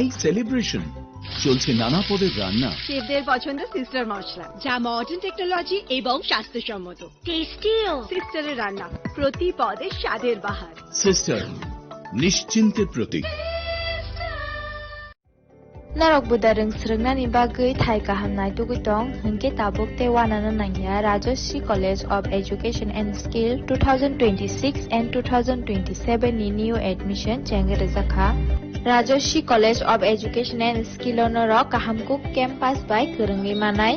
এই সেলিব্রেশন চলছে নানা পদের রান্না, শেফদের পছন্দ সিস্টার মশলা যা মডার্ন টেকনোলজি এবং স্বাস্থ্যসম্মত। টেস্টিও সিস্টারের রান্না, প্রতি পদে স্বাদের বাহার। Sister নিশ্চিন্তের Pratik. Narok budareng srengna bagui thai kahamnai tugutong hingke tabuk te wanana nangya Rajashri College of Education and Skill 2026 and 2027 ni new admission chengrejakha Rajashri College of Education and Skill onorok kahamkuk campus by kerengni manai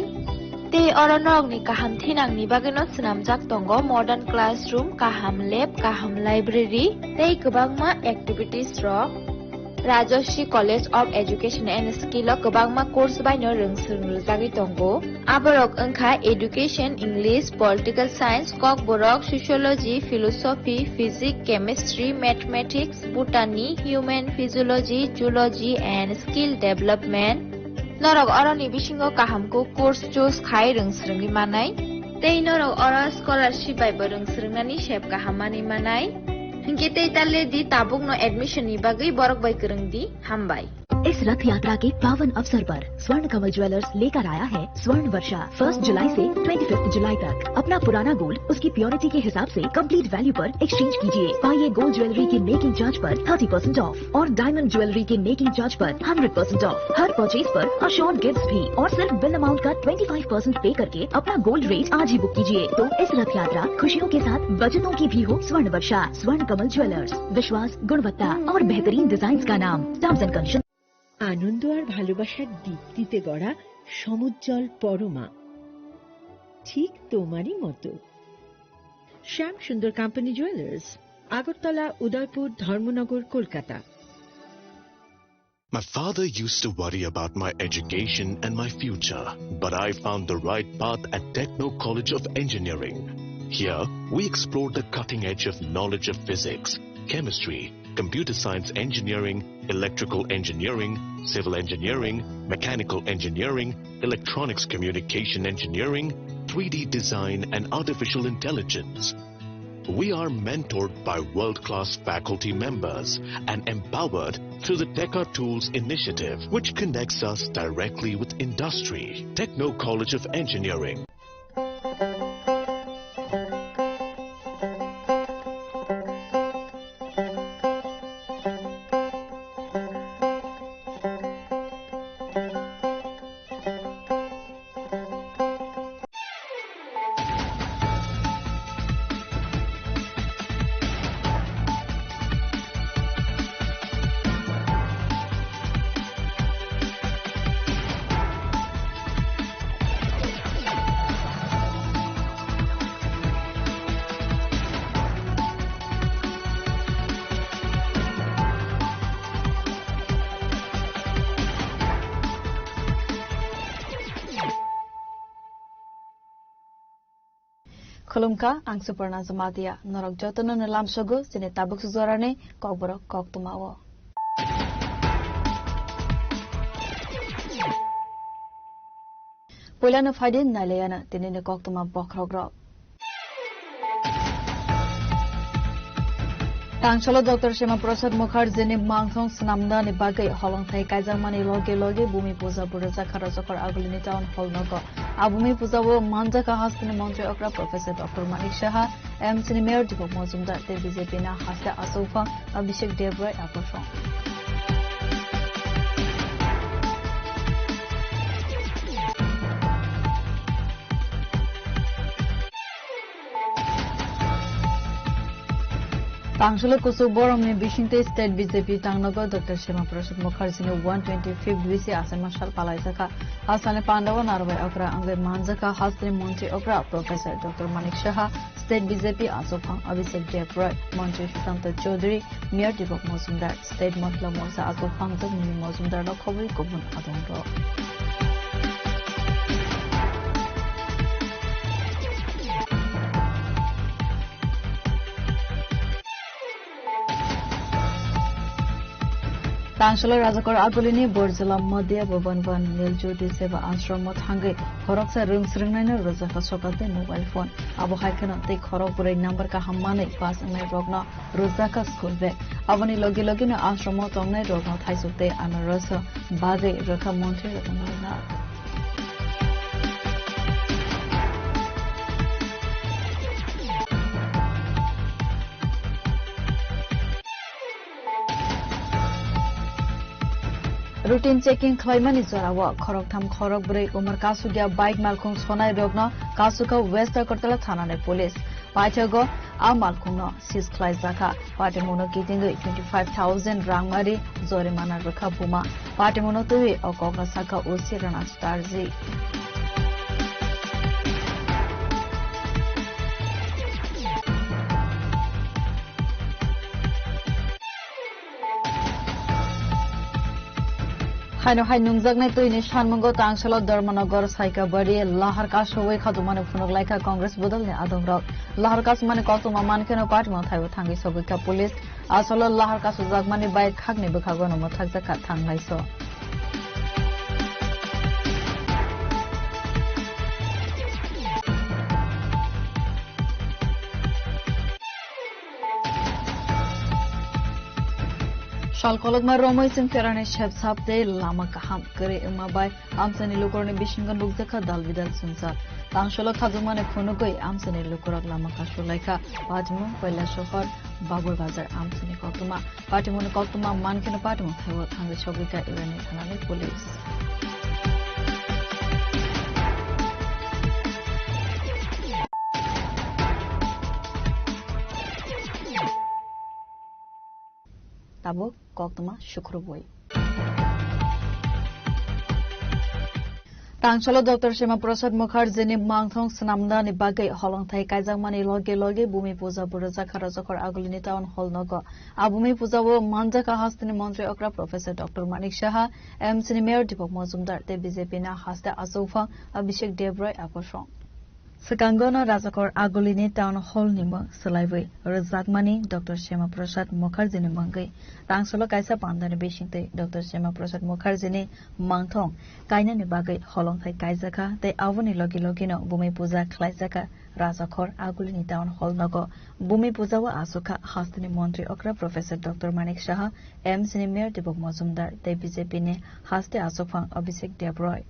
te oronok ni kaham thinang ni bagino snamjak tongo modern classroom, kaham lab, kaham library tei kwbangma activities rok Rajashri College of Education and Skill o kwbangma course baino rongsrungjagui tongo aborok wngkha Education, English, Political Science, Kok Borok, Sociology, Philosophy, Physics, Chemistry, Mathematics, Botany, Human Physiology, Zoology and Skill Development norok oroni bisingo kahamko course choose khai rongsrungni manai tei norok oro scholarship bai bo rongsrungnani sep kahamani manai hingke tei talle di tabuk no admission ni bagui borok bai kereng di hambai। इस रथ यात्रा के पावन अवसर पर स्वर्ण कमल jewellers लेकर आया है स्वर्ण वर्षा 1 जुलाई से 25 जुलाई तक। अपना पुराना गोल्ड उसकी प्योरिटी के हिसाब से कंप्लीट वैल्यू पर एक्सचेंज कीजिए। पाइए गोल्ड ज्वेलरी के मेकिंग चार्ज पर 30% ऑफ और डायमंड ज्वेलरी के मेकिंग चार्ज पर 100% ऑफ। हर परचेज पर अश्योर्ड गिफ्ट्स भी और सिर्फ बिल अमाउंट का 25% पे करके अपना गोल्ड रेट आज ही बुक कीजिए। तो इस रथ यात्रा खुशियों के साथ बचतों की भी हो। स्वर्ण वर्षा स्वर्ण कमल ज्वेलर्स, विश्वास, गुणवत्ता और बेहतरीन डिजाइन का नाम। Terms and conditions. আনন্দ আর ভালোবাসার দীপ্তিতে গড়া সমুজ্জ্বল পরমা ঠিক তোমারই মতো। শ্যাম সুন্দর company jewellers, Agartala, Udaipur, Dharmanagar, Kolkata. My father used to worry about my education and my future, but I found the right path at Techno College of Engineering. Here, we explored the cutting edge of knowledge of physics, chemistry, computer science engineering, electrical engineering, civil engineering, mechanical engineering, electronics communication engineering, 3D design and artificial intelligence. We are mentored by world-class faculty members and empowered through the Tekka Tools initiative, which connects us directly with industry. Techno College of Engineering. Khulumka ang Suparna Zamatia norok jotono nalam sogo sine tabuk suzorane kokborok kok tumawo. Polano faidin naleyana tinine kok tuma bokrogrok. Tangcholo Dr. Shema Prasad Mukherjee ni mangthong snamda ni bagai holong thai kaizamani loge bumi puja buraja kharajokor agulini town hall nogo abumi puja bo manja ka hastini mantri okra Professor Dr. Manik Saha MC ni Mayor Dipok Mojumdar te BJP na hasta Asoufa Abhishek Devroy akosong Tangsholo Kusuborom ni Bishinte State BJP Tangnago Dr. Shema Prasad Mukherjee ni 125th BC Asema Shal Palaisaka Asane Pandava Narway Okra Angle Manjaka Hasri Montri Okra Professor Dr. Manik Saha State BJP Asofang Abhishek Devroy Montri Shanta Chaudhary Mayor Dipok Mojumdar State Mahila Morcha Asofang Mimi Mojumdar lo khobori kubun adongro तांगशल राजाकर आगुलिनी बोरजिला मध्य भवन one नीलज्योति सेवा आश्रम थांगे खरकसा रोंस्रिंगनायनो रोजाखा सकाते mobile phone अब हाइखन ते खरक बुरै number का हम्मानै पास अंगनाय रगन रोजाखा school bag अबनि लगे लगेनो आश्रम तंगनाय रगन थाइसुते आनरस बागे रखा मन्त्री रतनना रुटिन चेकिंग खलाइमानि जराव खरकथाम खरक ब्रै उमर कासुगिया बाइक मालखुं सनाय रगन कासुखा वेस्ट करतला थानानि पुलिस पाइथगो आ मालखुंनो सिज खलाइजाखा पाटेमुनो कितिंगै 25,000 रांमारि जरिमाना रखा बुमा पाटेमुनो तुइ अकगना साखा ओसि राना स्टारजी हाइनो हाइ नुंजागनाय तुइनि सानमंगो तांगसल धर्मनगर साइकाबारि लाहार कासोवै खादुमाने फुनुगलाइका कांग्रेस बदलनि आदंरक लाहार कासमाने कतुमा मानखेनो पार्टीमा थाइबो थांगि सबैका पुलिस आसल लाहार कासो जागमाने बाइक खागनि बोखागनो मथागजाका थांलाइसो शालकलगमा रमैसिं फेरानि शेबसाबते लामा काहाम करे एमाबाय आमसानि लुकरनि बिसिंगन लुकजाखा दालबिदाल सुनसाब तांशल खाजुमाने फुनुगै आमसानि लुकरक लामा कासुलाइका पाटिमु पयला शहर बाबुर बाजार आमसानि कतुमा मानखेनो पाटिमु थाइबो थांगै सबैका एरानि थानानि पुलिस ताबो कक्तमा शुक्रबोई तांगसल डॉक्टर श्यामा प्रसाद मुखार्जीनि मांगथं स्नामदानि बागै हलंथाइ काइजांमानि लगे लगे भूमि पूजा बुरजा खरजखर आगुलिनि टाउन हॉल नग आ भूमि पूजाबो मानजाका हास्तिनि मंत्री अक्रा प्रोफेसर डॉक्टर मानिक साहा एमसीनि मेयर दीपक मजुमदार ते बीजेपी ना हास्ते आसौफा अभिषेक देवराय आकर्षण Sekangono Razakor Agulini Town Hall Nimo Salaiway Razakmani Dr. Shema Prasad Mukherjee ni mangai Tangsolo Kaisa Pandani Bishinte Dr. Shema Prasad Mukherjee ni mangthong kaina ni bagai holongthai kaisaka te awoni logi logino Bhumi Puja khlaisaka Razakor Agulini Town Hall nago Bhumi Puja wa asuka hastini Mantri Okra Professor Dr. Manik Saha MC ni Mayor Dipok Majumdar te BJP ni haste asukphang Abhishek Debroy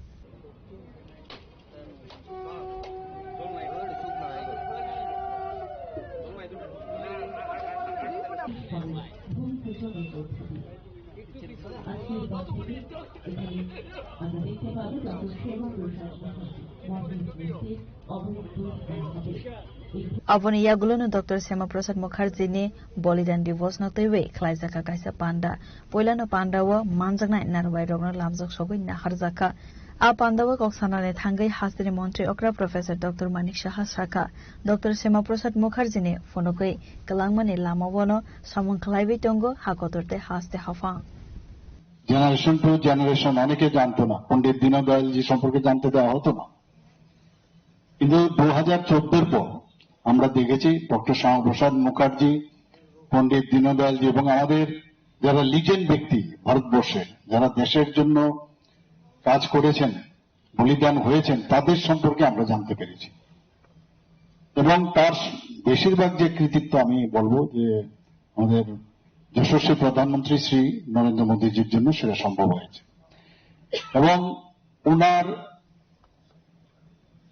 Aboni yagulono Dr. Shema Prasad Mukherjee ni bolidan divorce no tewe khlaijaka kaisa panda poilano pandawa manjakna narwai rogno lamjak sogoi naharjaka a pandawa koksanane thangai hastini mantri okra Professor Dr. Manik Saha Saka Dr. Shema Prasad Mukherjee ni phonogoi kalangmani lamawono samung khlaibi tongo hakotorte haste hafang generation to generation অনেকে জানতো না পণ্ডিত দীনদয়ালজি সম্পর্কে জানতে দেওয়া হতো না কিন্তু 2014 পর আমরা দেখেছি ডক্টর শ্যামাপ্রসাদ মুখার্জি পণ্ডিত দীনদয়ালজি এবং আমাদের যারা লিজেন্ড ব্যক্তি ভারতবর্ষে যারা দেশের জন্য কাজ করেছেন বলিদান হয়েছেন তাদের সম্পর্কে আমরা জানতে পেরেছি এবং তার বেশিরভাগ যে কৃতিত্ব আমি বলবো যে আমাদের যশস্বী প্রধানমন্ত্রী শ্রী নরেন্দ্র মোদীজির জন্য সেটা সম্ভব হয়েছে এবং ওনার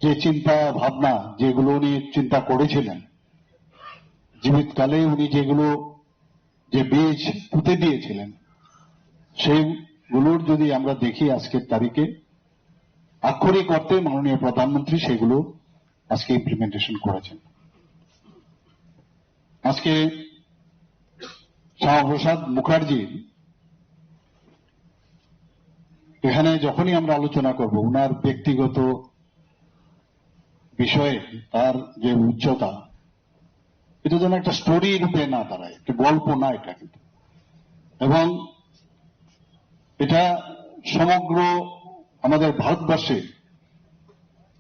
যে চিন্তা ভাবনা যেগুলো উনি চিন্তা করেছিলেন জীবিতকালে উনি যেগুলো যে বীজ পুঁতে দিয়েছিলেন সেইগুলোর যদি আমরা দেখি আজকের তারিখে আক্ষরিক অর্থে মাননীয় প্রধানমন্ত্রী সেগুলো আজকে ইমপ্লিমেন্টেশন করেছেন আজকে শ্যামাপ্রসাদ মুখার্জি এখানে যখনই আমরা আলোচনা করব ওনার ব্যক্তিগত বিষয়ে তার যে উচ্চতা এটা যেন একটা স্টোরি রূপে না দাঁড়ায় একটা গল্প না এটা কিন্তু এবং এটা সমগ্র আমাদের ভারতবর্ষে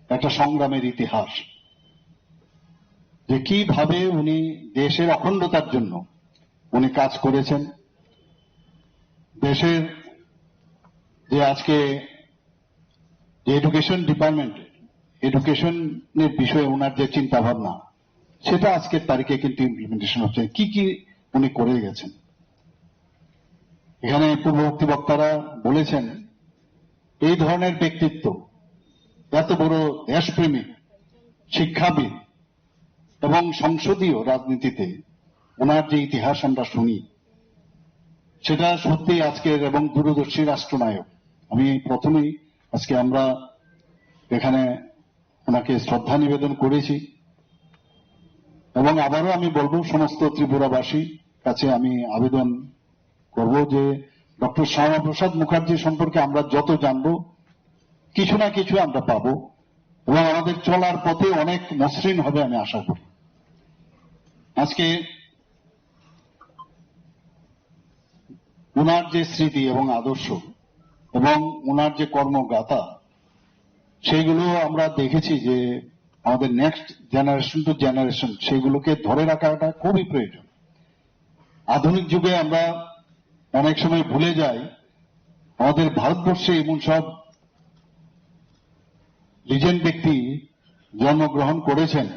একটা সংগ্রামের ইতিহাস যে কিভাবে উনি দেশের অখণ্ডতার জন্য উনি কাজ করেছেন দেশের যে আজকে যে এডুকেশন ডিপার্টমেন্ট, এডুকেশনের বিষয়ে ওনার যে চিন্তা ভাবনা, সেটা আজকের তারিখে কিন্তু ইমপ্লিমেন্টেশন হচ্ছে। কি কি উনি করে গেছেন, এখানে পূর্ববর্তী বক্তারা বলেছেন, এই ধরনের ব্যক্তিত্ব, এত বড় দেশপ্রেমিক, শিক্ষাবিদ এবং সংসদীয় রাজনীতিতে ওনার যে ইতিহাস আমরা শুনি, সেটা সত্যি আজকের এবং দূরদর্শী রাষ্ট্রনায়ক। আমি প্রথমেই আজকে আমরা এখানে ওনাকে শ্রদ্ধা নিবেদন করেছি এবং আবারও আমি বলবো সমস্ত ত্রিপুরাবাসী কাছে আমি আবেদন করব যে ডক্টর শ্যামাপ্রসাদ মুখার্জি সম্পর্কে আমরা যত জানবো কিছু না কিছু আমরা পাবো এবং আমাদের চলার পথে অনেক মসৃণ হবে আমি আশা করি। আজকে ওনার যে স্মৃতি এবং আদর্শ এবং ওনার যে কর্মগাথা, সেইগুলো আমরা দেখেছি যে আমাদের নেক্সট জেনারেশন টু জেনারেশন সেগুলোকে ধরে রাখাটা খুবই প্রয়োজন। আধুনিক যুগে আমরা অনেক সময় ভুলে যাই আমাদের ভারতবর্ষে এমন সব লিজেন্ড ব্যক্তি জন্মগ্রহণ করেছেন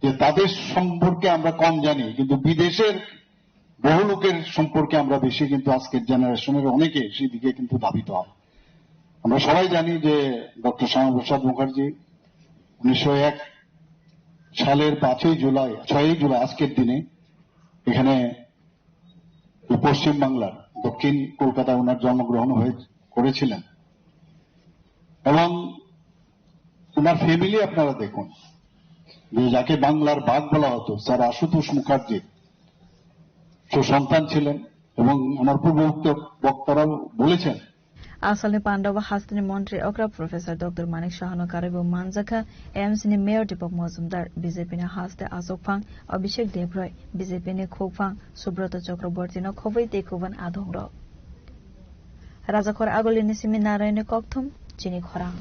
যে তাদের সম্পর্কে আমরা কম জানি, কিন্তু বিদেশের বহু লোকের সম্পর্কে আমরা বেশি, কিন্তু আজকের জেনারেশনের অনেকে সেদিকে কিন্তু ধাবিত হয়। আমরা সবাই জানি যে ডক্টর শ্যামাপ্রসাদ মুখার্জি 1901 সালের 6ই জুলাই আজকের দিনে এখানে পশ্চিম বাংলার দক্ষিণ কলকাতায় ওনার জন্মগ্রহণ করেছিলেন এবং ওনার ফ্যামিলি আপনারা দেখুন, যে যাকে বাংলার বাঘ বলা হতো, স্যার আশুতোষ মুখার্জি সুসন্তান ছিলেন এবং আমার পূর্ববর্তী বক্তারা বলেছেন। Asalni Pandava Hastini Montri Okra Professor Dr. Manik Shahano Karibu Manzaka AMC ni Mayor Deepak Mazumdar BJP ni Haste Ashok Phang Abhishek Debroy BJP ni Khokphang Subrata Chakraborty no Khowai Tekuban Adhongro Rajakhor Agolini Simi Narayani Kokthum Chini Khorang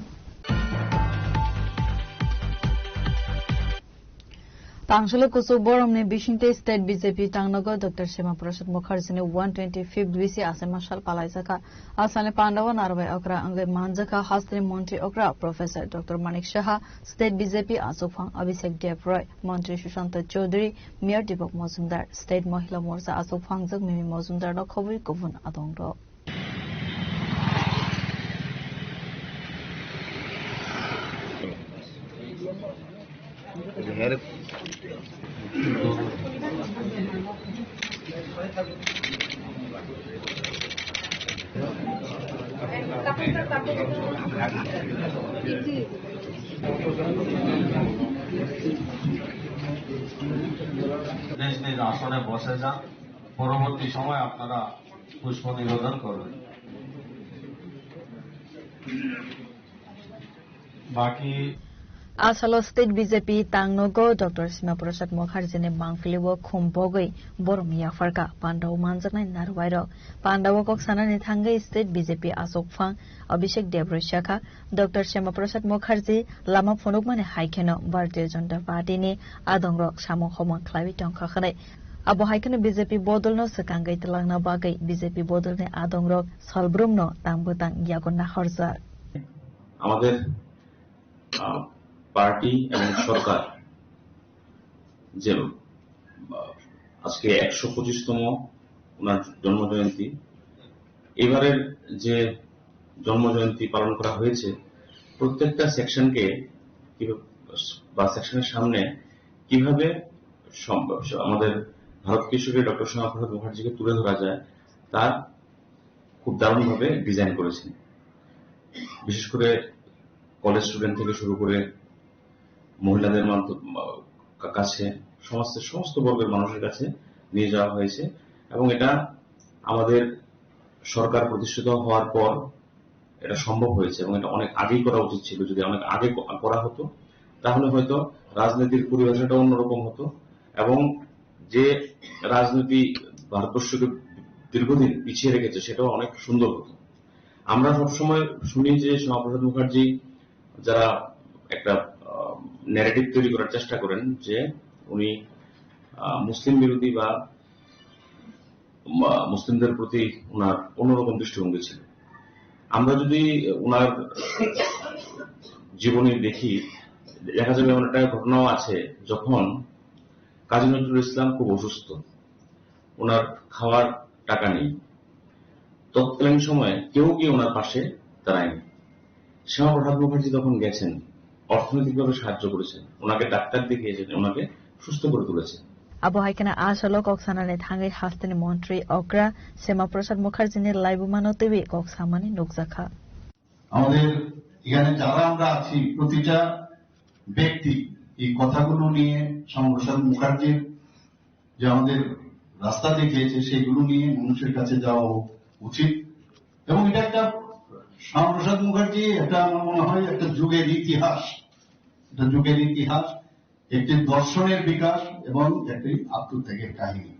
Tangshule Kusu Boromni Bishinte State BJP Tangnago Dr. Shyamaprasad Mukherjee ni 125th BC Asemashal Palaisaka Asane Pandava Narwai Okra Angai Manjaka Hastini Montri Okra Professor Dr. Manik Shaha State BJP Ashok Phang Abhishek Debroy Montri Sushanta Chaudhary Mayor Deepak Mazumdar State Mahila Morcha Ashok Phang Jok Mimi Mazumdar no Khowai Kubun Adongro নিজ নিজ আসনে বসে যান, পরবর্তী সময় আপনারা পুষ্প নিবেদন করবেন। বাকি Asalo State BJP Tangnogo Dr. Shyamaprasad Mukherjee ni Mangfiliwo Khumbogoi Boromia Farka Pandaw Manjanai Narwairo Pandaw Koksana ni Thangai State BJP Ashok Phang Abhishek Debroy Shakha Dr. Shyamaprasad Mukherjee Lama Phonukmani Haikeno Bharatiya Janata Party ni Adongrok Samong Khoma Khlawi Tongkha Khanai Abo Haikeno BJP Bodolno Sekangai Telangna Bagai BJP Bodolni Adongrok Salbrumno Tangbutang Yagonna Horzar আমাদের party এবং সরকার যে আজকে 125তম ওনার জন্মজয়ন্তী, এবারের যে জন্মজয়ন্তী পালন করা হয়েছে প্রত্যেকটা সেকশনকে বা সেকশনের সামনে কিভাবে আমাদের ভারত কেশরী ডক্টর শ্যামাপ্রসাদ মুখার্জিকে তুলে ধরা যায় তার খুব দারুণভাবে ডিজাইন করেছেন। বিশেষ করে কলেজ স্টুডেন্ট থেকে শুরু করে মহিলাদের কাছে সমাজের সমস্ত বর্গের মানুষের কাছে নিয়ে যাওয়া হয়েছে এবং এটা আমাদের সরকার প্রতিষ্ঠিত হওয়ার পর এটা সম্ভব হয়েছে এবং এটা অনেক আগেই করা উচিত ছিল। যদি অনেক আগে করা হতো তাহলে হয়তো রাজনীতির পরিভাষাটা অন্যরকম হতো এবং যে রাজনীতি ভারতবর্ষকে দীর্ঘদিন পিছিয়ে রেখেছে সেটাও অনেক সুন্দর হতো। আমরা সবসময় শুনি যে শ্যামাপ্রসাদ মুখার্জি যারা একটা ন্যারেটিভ তৈরি করার চেষ্টা করেন যে উনি মুসলিম বিরোধী বা মুসলিমদের প্রতি ওনার অন্যরকম দৃষ্টিভঙ্গি ছিল। আমরা যদি ওনার জীবনী দেখি, দেখা যাবে এমন একটা ঘটনাও আছে যখন কাজী নজরুল ইসলাম খুব অসুস্থ, ওনার খাওয়ার টাকা নেই, তৎকালীন সময়ে কেউ গিয়ে ওনার পাশে দাঁড়ায়নি। শ্যামাপ্রসাদ মুখার্জি তখন গেছেন, অর্থনৈতিকভাবে সাহায্য করেছেন, ওনাকে ডাক্তার দেখিয়েছেন, ওনাকে সুস্থ করে তুলেছেন। আবহাইকানা আসলো কক্সানানে থাঙ্গে হাস্তানি মন্ত্রী অগ্রা শ্যামাপ্রসাদ মুখার্জিনের লাইবুমানো তেবে কক্সামানি নুকজাখা। আমাদের এখানে যারা আমরা আছি প্রতিটা ব্যক্তি এই কথাগুলো নিয়ে শ্যামাপ্রসাদ মুখার্জির যে আমাদের রাস্তা দেখিয়েছে সেগুলো নিয়ে মানুষের কাছে যাওয়া উচিত। এবং এটা একটা শ্যামাপ্রসাদ মুখার্জি, এটা আমার মনে হয় একটা যুগের ইতিহাস, এটা যুগের ইতিহাস, একটি দর্শনের বিকাশ এবং একটি আত্মত্যাগের কাহিনী।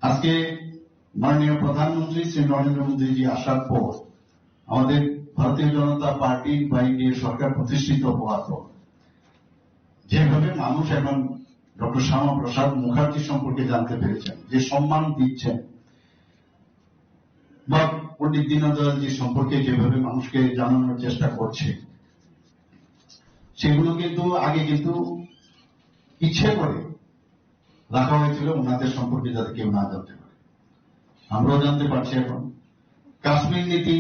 আজকে মাননীয় প্রধানমন্ত্রী শ্রী নরেন্দ্র মোদীজি আসার পর আমাদের ভারতীয় জনতা পার্টি বা এনডিএ সরকার প্রতিষ্ঠিত হওয়ার পর যেভাবে মানুষ এখন ডক্টর শ্যামাপ্রসাদ মুখার্জি সম্পর্কে জানতে পেরেছেন, যে সম্মান দিচ্ছেন, বা পণ্ডিত দীনদয়ালজি সম্পর্কে যেভাবে মানুষকে জানানোর চেষ্টা করছে, সেগুলো কিন্তু আগে কিন্তু ইচ্ছে করে রাখা হয়েছিল ওনাদের সম্পর্কে যাতে কেউ না জানতে পারে। আমরাও জানতে পারছি এখন। কাশ্মীর নীতি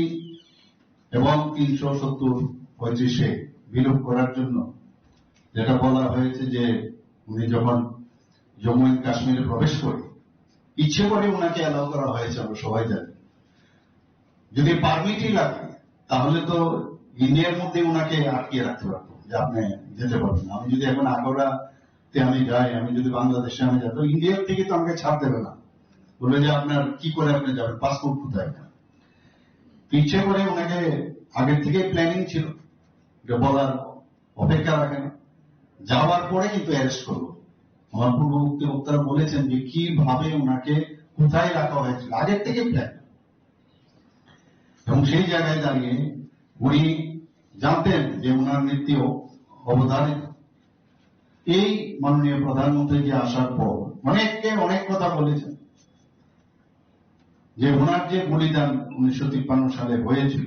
এবং 370-35 বিলোপ করার জন্য যেটা বলা হয়েছে যে উনি যখন জম্মু এন্ড কাশ্মীরে প্রবেশ করে ইচ্ছে করে ওনাকে অ্যালাউ করা হয়েছে, আমরা সবাই জানি। যদি পারমিটই লাগে তাহলে তো ইন্ডিয়ার মধ্যে ওনাকে আটকিয়ে রাখতে পারতো যে আপনি যেতে পারবেন। আমি যদি এখন আগ্রাতে আমি যাই, আমি যদি বাংলাদেশে আমি যাই, তো ইন্ডিয়ার থেকে তো আমাকে ছাড় দেবে না, বলবে যে আপনার কি করে আপনি যাবেন, পাসপোর্ট কোথায়। ইচ্ছে করে ওনাকে আগের থেকে প্ল্যানিং ছিল, এটা বলার অপেক্ষা রাখে না, যাওয়ার পরে কিন্তু অ্যারেস্ট করলো। আমার পূর্ববর্তী বক্তারা বলেছেন যে কিভাবে ওনাকে কোথায় রাখা হয়েছিল, আগের থেকে প্ল্যান। এবং সেই জায়গায় দাঁড়িয়ে উনি জানতেন যে ওনার মৃত্যু অবধারিত। এই মাননীয় প্রধানমন্ত্রী যে আসার পর অনেককে অনেক কথা বলেছেন, যে ওনার যে বলিদান 1953 সালে হয়েছিল।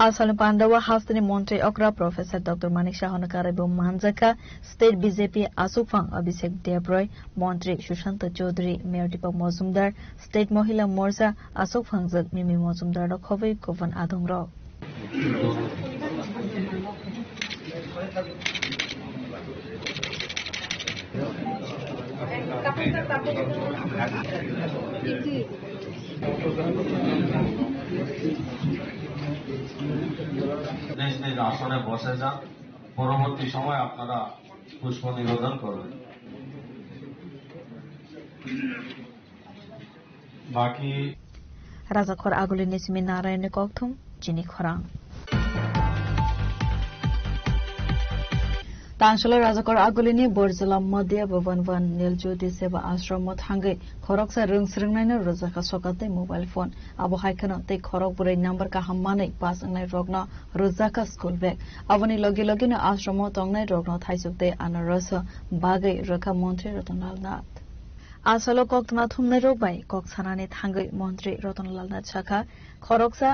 আসালে পান্ডাওয়া হাস্তানি মন্ত্রী অগ্রা প্রফেসর ডক্টর মানিক শাহনকার এবং মানজাকা স্টেট বিজেপি আসুফাং অভিষেক দেবরয়, মন্ত্রী সুশান্ত চৌধুরী, মেয়র দীপক মজুমদার, স্টেট মহিলা মোর্চা আসুফাংজক মিমি মজুমদার খবই গোপন আদং র। নিজ নিজ আসনে বসে যান, পরবর্তী সময় আপনারা পুষ্প নিবেদন করবেন। বাকি রাজাখর আগুলি নিসমি নারায়ণ ককথুম চিনি খরাং तांसलो राजाकर आगुलिनी बोरजिला मध्य भवन वन नीलज्योति सेवा आश्रम थांगे खरकसा रोंगस्रिंगनायनो रोजाखा सकाते मोबाइल फोन आबो हाइखानो ते खरक बुरै नम्बर का हममानै पास अंगनाय रगना रोजाखा स्कुल बेग अबनि लगे लगेनो आश्रम तंगनाय रगना थाइसुकते आनारस बागै रखा मन्त्री रतनलाल नाथ आसलो कक्तना थुमनाय रोगबाय कक्सानानि थांगै मन्त्री रतनलाल नाथ साखा खरकसा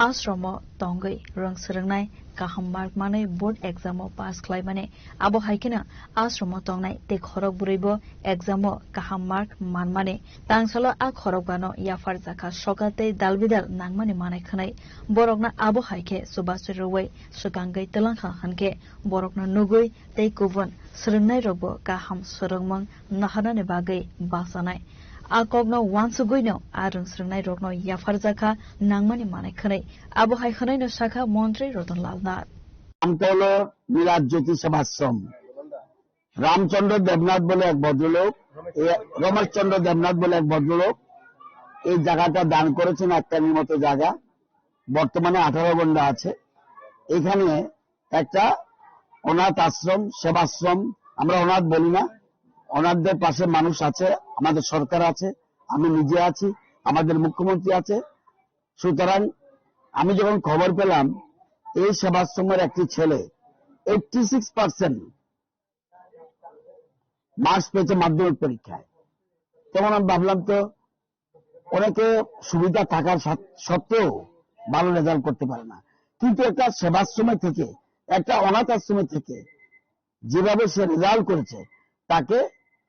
आश्रम तंगै रोंगस्रिंगनाय kaham mark manai board exam pass khlai mane abo haikena ashram tongnai te khorok bureibo exam kaham mark man mane tangsalo a khorok bano yafar jakha sokate dalbidal nangmani manai khnai borokna abo haike subasir rowai sukangai telangkha hanke borokna nugui te kubun srungnai robo kaham surungmang nahanane bagai basanai akogno wansuguino arung srungnai rokno yafar jakha nangmani manai khnai abo haikhanai no shakha মন্ত্রী রতনলাল নাথ আমতলো নীলাজ্যোতি সেবাশ্রম রামচন্দ্র দেবনাথ বলে এক ভদ্রলোক, রমেশচন্দ্র দেবনাথ বলে এক ভদ্রলোক এই জায়গাটা দান করেছেন, একটা মতো জায়গা বর্তমানে 18 গন্ডা আছে। এখানে একটা অনাথ আশ্রম সেবাশ্রম, আমরা অনাথ বলি না, অনাথদের পাশে মানুষ আছে, আমাদের সরকার আছে, আমি নিজে আছি, আমাদের মুখ্যমন্ত্রী আছে। সুতরাং আমি যখন খবর পেলাম এই সেবাশ্রমের একটি ছেলে 86% মার্কস পেয়েছে মাধ্যমিক পরীক্ষায়, তখন আমি ভাবলাম তো অনেকে সুবিধা থাকার সত্ত্বেও ভালো রেজাল্ট করতে পারে না, কিন্তু একটা সেবাশ্রমে থেকে, একটা অনাথ আশ্রমে থেকে যেভাবে সে রেজাল্ট করেছে, তাকে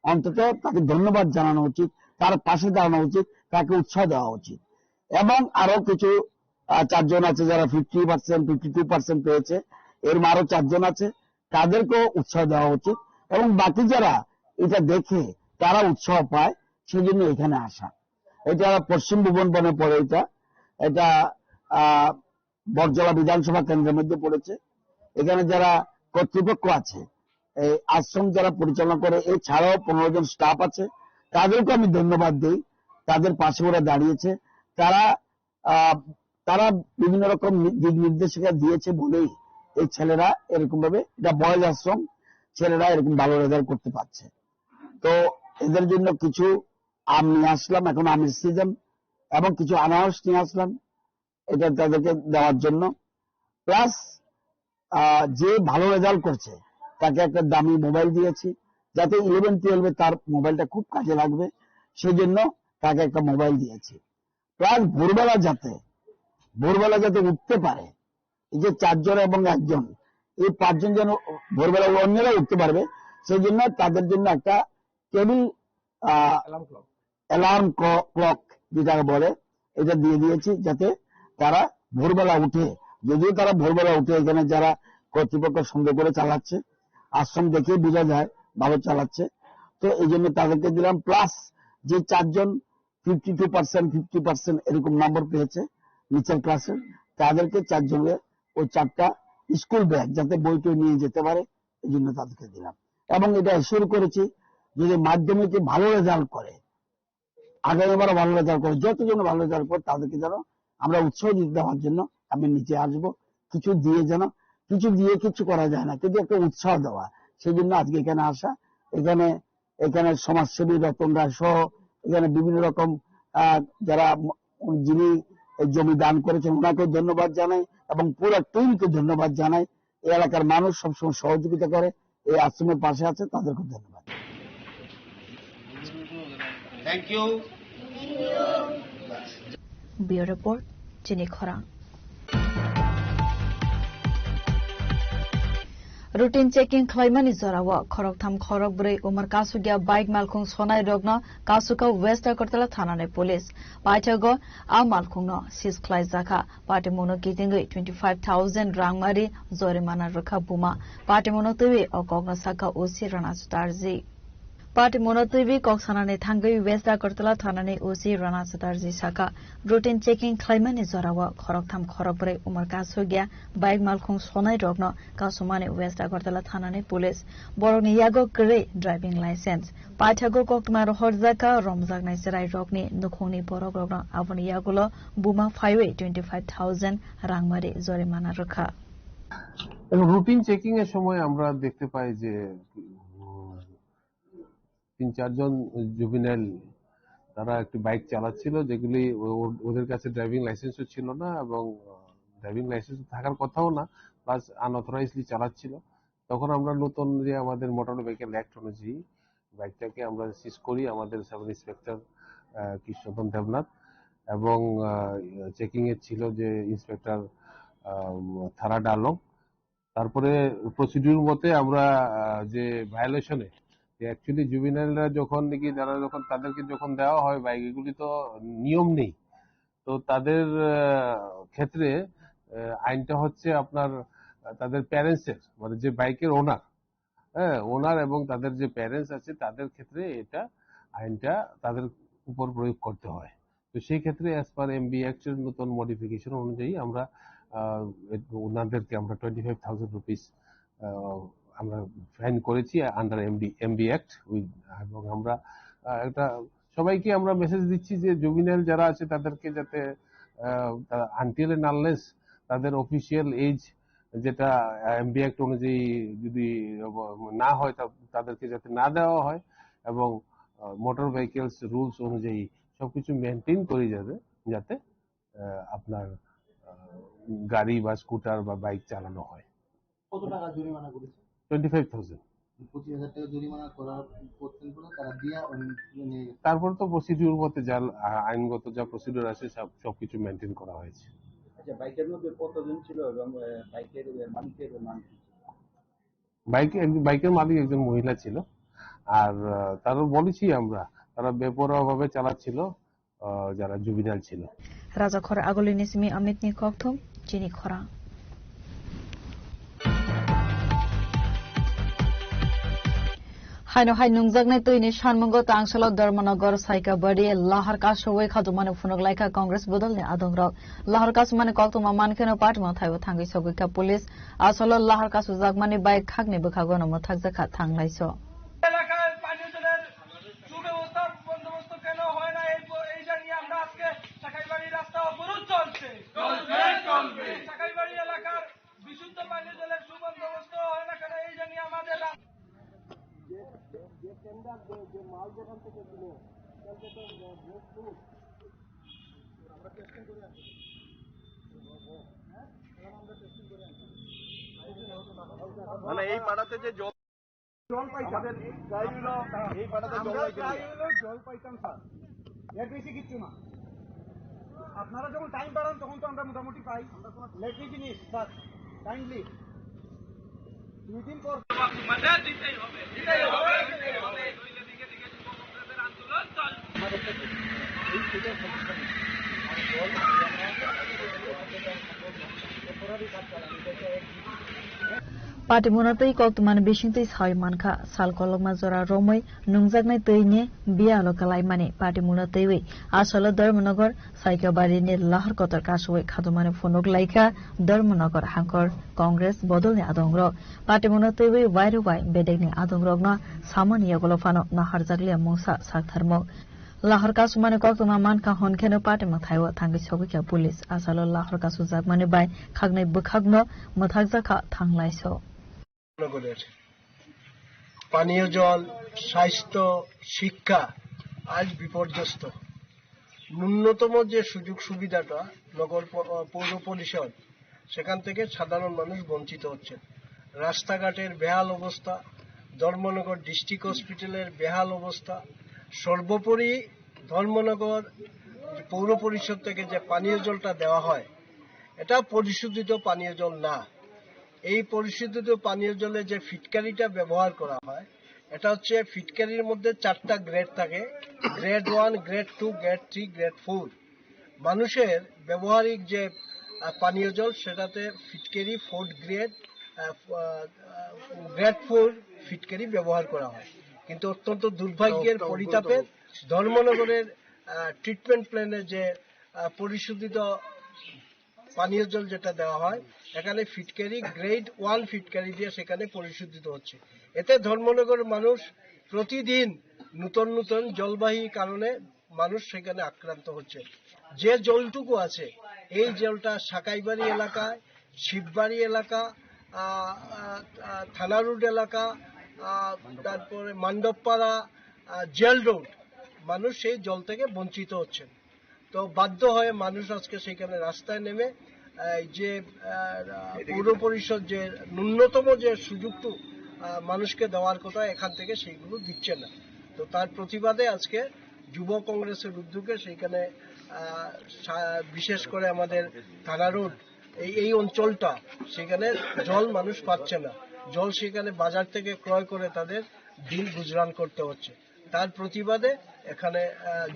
অন্তত তাকে ধন্যবাদ জানানো উচিত, তার পাশে দাঁড়ানো উচিত, তাকে উৎসাহ দেওয়া উচিত। এবং আরো কিছু 4 জন আছে যারা 50%, 52% পেয়েছে, এর আরো 4 জন আছে, তাদেরকেও উৎসাহ দেওয়া উচিত। এবং বাকি যারা এটা দেখে তারা উৎসাহ পায়, সেই জন্য এখানে আসা। এটা পশ্চিম ভুবনবনে পড়ে, এটা বরজলা বিধানসভা কেন্দ্রের মধ্যে পড়েছে। এখানে যারা কর্তৃপক্ষ আছে, এই আশ্রম যারা পরিচালনা করে, এছাড়াও 15 জন স্টাফ আছে, তাদেরকে আমি ধন্যবাদ দিই। তাদের পাশে ওরা দাঁড়িয়েছে, তারা বিভিন্ন রকম দিক নির্দেশিকা দিয়েছে বলেই এই ছেলেরা এরকম ভাবে, এটা বয়েজ আশ্রম, ছেলেরা এরকম ভালো রেজাল্ট করতে পারছে। তো এদের জন্য কিছু আম নিয়ে আসলাম, এখন আমের সিজন, এবং কিছু আনারস নিয়ে আসলাম এটা তাদেরকে দেওয়ার জন্য। প্লাস যে ভালো রেজাল্ট করছে তাকে একটা দামি মোবাইল দিয়েছি, যাতে 11-12 তার মোবাইলটা খুব কাজে লাগবে, সেই জন্য তাকে একটা মোবাইল দিয়েছি। প্লাস ভোরবেলা যাতে উঠতে পারে, এই যে 4 জন এবং 1 জন, এই 5 জন যেন ভোরবেলা অন্যরা উঠতে পারবে, সেই জন্য তাদের জন্য একটা টেবিল অ্যালার্ম ক্লক যেটাকে বলে, এটা দিয়ে দিয়েছি, যাতে তারা ভোরবেলা উঠে, যদিও তারা ভোরবেলা উঠে, এখানে যারা কর্তৃপক্ষ সুন্দর করে চালাচ্ছে, আশ্রম দেখে বোঝা যায় ভালো চালাচ্ছে, তো এই জন্য তাদেরকে দিলাম। প্লাস যে 4 জন 52%, 50% এরকম নম্বর পেয়েছে নিচের ক্লাসে, তাদেরকে 4 জনের ওই 4টা স্কুল ব্যাগ যাতে বইটই নিয়ে যেতে পারে, এই জন্য তাদেরকে দিলাম। এবং এটা শুরু করেছি, যদি মাধ্যমিকে ভালো রেজাল্ট করে, আগামীবার ভালো রেজাল্ট করে, যতজন ভালো রেজাল্ট করে তাদেরকে যেন আমরা উৎসাহ দিতে দেওয়ার জন্য আমি নিচে আসবো। কিছু দিয়ে কিছু করা যায় না, কিন্তু একটা উৎসাহ দেওয়া, সেই জন্য আজকে এখানে আসা। এখানে সমাজসেবী রতন রায় সহ এখানে বিভিন্ন রকম যারা, যিনি জমি দান করেছেন ওনাকেও ধন্যবাদ জানাই, এবং পুরো টিমকে ধন্যবাদ জানাই। এই এলাকার মানুষ সবসময় সহযোগিতা করে, এই আশ্রমের পাশে আছে, তাদেরকে ধন্যবাদ। Thank you. ব্যুরো রিপোর্ট, চিনি খরাং। रुटिन चेकिंग खालामनायनि जराव खरकथाम खरकब्रै उमर कासुगिया बाइक मालखुं सनाय रगनो कासुका वेस्ट अगरतला थानानि पुलिस पाइथागो आ मालखुंनो सिज खालायजाखा पाटिमुनो गिदिंगै 25,000 रांमारि जरिमाना रखा बुमा पाटिमुनो तैबि अकगनो साखा ओसि राना सुतारजि पाटिमुनो तैबि कक्सानानि थांगै वेस्ट अगरतला थानानि ओसि राना सुतारजि साखा रुटिन चेकिंग खालामनायनि जराव खरकथाम खरकब्रै उमर कासुगिया बाइक मालखुं सनाय रगनो कासुमानि वेस्ट अगरतला थानानि पुलिस बरनि यागो ग्रे ड्राइविंग लाइसेंस पाइथागो कक्टमा रहरजाका रमजागनाय सेराय रगनि नुखुंनि बरक रगनो आबनि यागुलो बुमा फाइवे 25,000 रांमारि जरिमाना रखा। রুটিন চেকিং এর সময় আমরা দেখতে পাই যে 3-4 জন জুবিনাইল তারা একটি বাইক চালাচ্ছিল, যেগুলি ওদের কাছে ড্রাইভিং লাইসেন্সও ছিল না, এবং ড্রাইভিং লাইসেন্স থাকার কথাও না, প্লাস আনঅথরাইজলি চালাচ্ছিল। তখন আমরা নতুন যে আমাদের মোটর ভেহিকেল অ্যাক্ট অনুযায়ী বাইকটাকে আমরা সিজ করি, আমাদের সাব ইন্সপেক্টর কৃষ্ণধন দেবনাথ, এবং চেকিং এর ছিল যে ইন্সপেক্টর থারা ডালং। তারপরে প্রসিডিউর মতে আমরা যে ভায়োলেশনে অ্যাকচুয়ালি জুবিনাইলরা যখন নাকি তাদেরকে যখন দেওয়া হয় বাইক, এগুলি তো নিয়ম নেই, তো তাদের ক্ষেত্রে আইনটা হচ্ছে আপনার তাদের প্যারেন্টসের, মানে যে বাইকের ওনার এবং তাদের যে প্যারেন্টস আছে তাদের ক্ষেত্রে এটা আইনটা তাদের উপর প্রয়োগ করতে হয়। তো সেই ক্ষেত্রে অ্যাজ পার এমবি অ্যাক্টের নতুন মডিফিকেশন অনুযায়ী আমরা ওনাদেরকে আমরা 25,000 রুপিস আমরা ফাইন করেছি আন্ডার এমবি অ্যাক্ট। এবং আমরা একটা সবাইকে আমরা মেসেজ দিচ্ছি যে জুবিনাইল যারা আছে তাদেরকে যাতে আনটিল এন্ড আনলেস তাদের অফিসিয়াল এজ যেটা এমবি অ্যাক্ট অনুযায়ী যদি না হয় তাদেরকে যাতে না দেওয়া হয়, এবং মোটর ভেহিকেলস রুলস অনুযায়ী সবকিছু মেনটেন করে যাতে আপনার গাড়ি বা স্কুটার বা বাইক চালানো হয়। কত টাকা জরিমানা করেছে? 25,000। 25,000 টাকা জরিমানা করার করতেন বলে তারা দিয়া নিয়ে গেছে। তারপর তো প্রসিডিউর মতে যা আইনগত যা প্রসিডিউর আছে সবকিছু মেনটেন করা হয়েছে। আচ্ছা, বাইকের মধ্যে কতজন ছিল এবং বাইকের মালিকের নাম কি? বাইকের মালিক একজন মহিলা ছিল, আর তারও বলেছি আমরা তারা বেপরোয়া ভাবে চালাচ্ছিল যারা জুবিনাল ছিল। রাজা খরা আগলিনি সিমি আমিতনি ককথম চিনি খরা হাইনো হাই নুংজাগনাই তৈনি সানমঙ্গ তাংশাল ধর্মনগর সাইকা বাড়ি লাহার কাশওয়ে খাদুমানে ফুনক লাইকা কংগ্রেস বদলনি আদংরক লাহার কাসমানে কক্তমা মানকেনো পার্টমা থাইব থাঙ্গি সগৈকা পুলিশ আসল লাহার কাসু জাগমানে বাইক খাগনি বখাগন মথাকজাখা থাংলাইছ এলাকায় পানীয় জলের সুব্যবস্থা বন্দোবস্ত কেন হয় না এই জানিয়ে আমরা আজকে সাকাইবাড়ি রাস্তা অবরোধ চলছে। সাকাইবাড়ি এলাকার বিশুদ্ধ পানীয় জলের সুবন্দোবস্ত হয় না কেন এই জানিয়ে আমাদের মাল দোকান থেকে কিনে মানে এই পাড়াতে যে জল পাইতাম এই পাড়াতে জল পাইতাম স্যার, এর বেশি কিচ্ছু না। আপনারা যখন টাইম বাড়ান তখন তো আমরা মোটামুটি পাই। Let me finish sir, kindly 2 দিন পর দিতেই হবে। पार्टी मुनातै कक्तमान बिसिंतै छय मानखा साल कलकमा जरा रमै नुंजागनाय तैने बियालो कलाय माने पार्टी मुनातैवे आसल धर्मनगर साइकाबारिने लहर कतर कासवे खादुमाने फनक लाइका धर्मनगर हांकर कांग्रेस बदलने आदंग्र पार्टी मुनातैवे वाइरो वाइ बेदेगने आदंग्रगना सामान्य गलफानो नहर जागलिया मंसा सागधर्म लाहर कासुमाने कक्तमा मानखा हनखेनो पार्टीमा थाइव थांगै सगैका पुलिस आसल लाहर कासु जागमाने बाय खागनै बखागनो मथागजाखा थांलायस পানীয় জল, স্বাস্থ্য, শিক্ষা আজ বিপর্যস্ত। ন্যূনতম যে সুযোগ সুবিধাটা নগর পৌর পরিষদ সেখান থেকে সাধারণ মানুষ বঞ্চিত হচ্ছে। রাস্তাঘাটের বেহাল অবস্থা, ধর্মনগর ডিস্ট্রিক্ট হসপিটালের বেহাল অবস্থা, সর্বোপরি ধর্মনগর পৌর পরিষদ থেকে যে পানীয় জলটা দেওয়া হয় এটা পরিশোধিত পানীয় জল না। এই পরিশোধিত পানীয় জলে যে ফিটকারিটা ব্যবহার করা হয় এটা হচ্ছে ফিটকারির মধ্যে 4টা গ্রেড থাকে, গ্রেড 1, গ্রেড 2, গ্রেড 3, গ্রেড 4। মানুষের ব্যবহারিক যে পানীয় জল সেটাতে ফিটকারি 4th গ্রেড, গ্রেড 4 ফিটকারি ব্যবহার করা হয়। কিন্তু অত্যন্ত দুর্ভাগ্যের পরিতাপে ধর্মনগরের ট্রিটমেন্ট প্ল্যানে যে পরিশোধিত পানীয় জল যেটা দেওয়া হয় এখানে ফিটকারি গ্রেড 1 ফিটকারি দিয়ে সেখানে পরিশোধিত হচ্ছে। এতে ধর্মনগরের মানুষ প্রতিদিন নতুন নতুন জলবাহী কারণে মানুষ সেখানে আক্রান্ত হচ্ছে। যে জলটুকু আছে এই জলটা সাকাইবাড়ি এলাকায়, শিববাড়ি এলাকা, থানা রোড এলাকা, তারপরে মান্ডবপাড়া, জেল রোড মানুষ সেই জল থেকে বঞ্চিত হচ্ছে। তো বাধ্য হয়ে মানুষ আজকে সেখানে রাস্তায় নেমে যে পৌর পরিষদ যে ন্যূনতম যে সুযোগটু মানুষকে দেওয়ার কথা এখান থেকে সেইগুলো দিচ্ছে না। তো তার প্রতিবাদে আজকে যুব কংগ্রেসের উদ্যোগে সেখানে বিশেষ করে আমাদের থানা রোড এই অঞ্চলটা সেখানে জল মানুষ পাচ্ছে না, জল সেখানে বাজার থেকে ক্রয় করে তাদের দিন গুজরান করতে হচ্ছে। তার প্রতিবাদে এখানে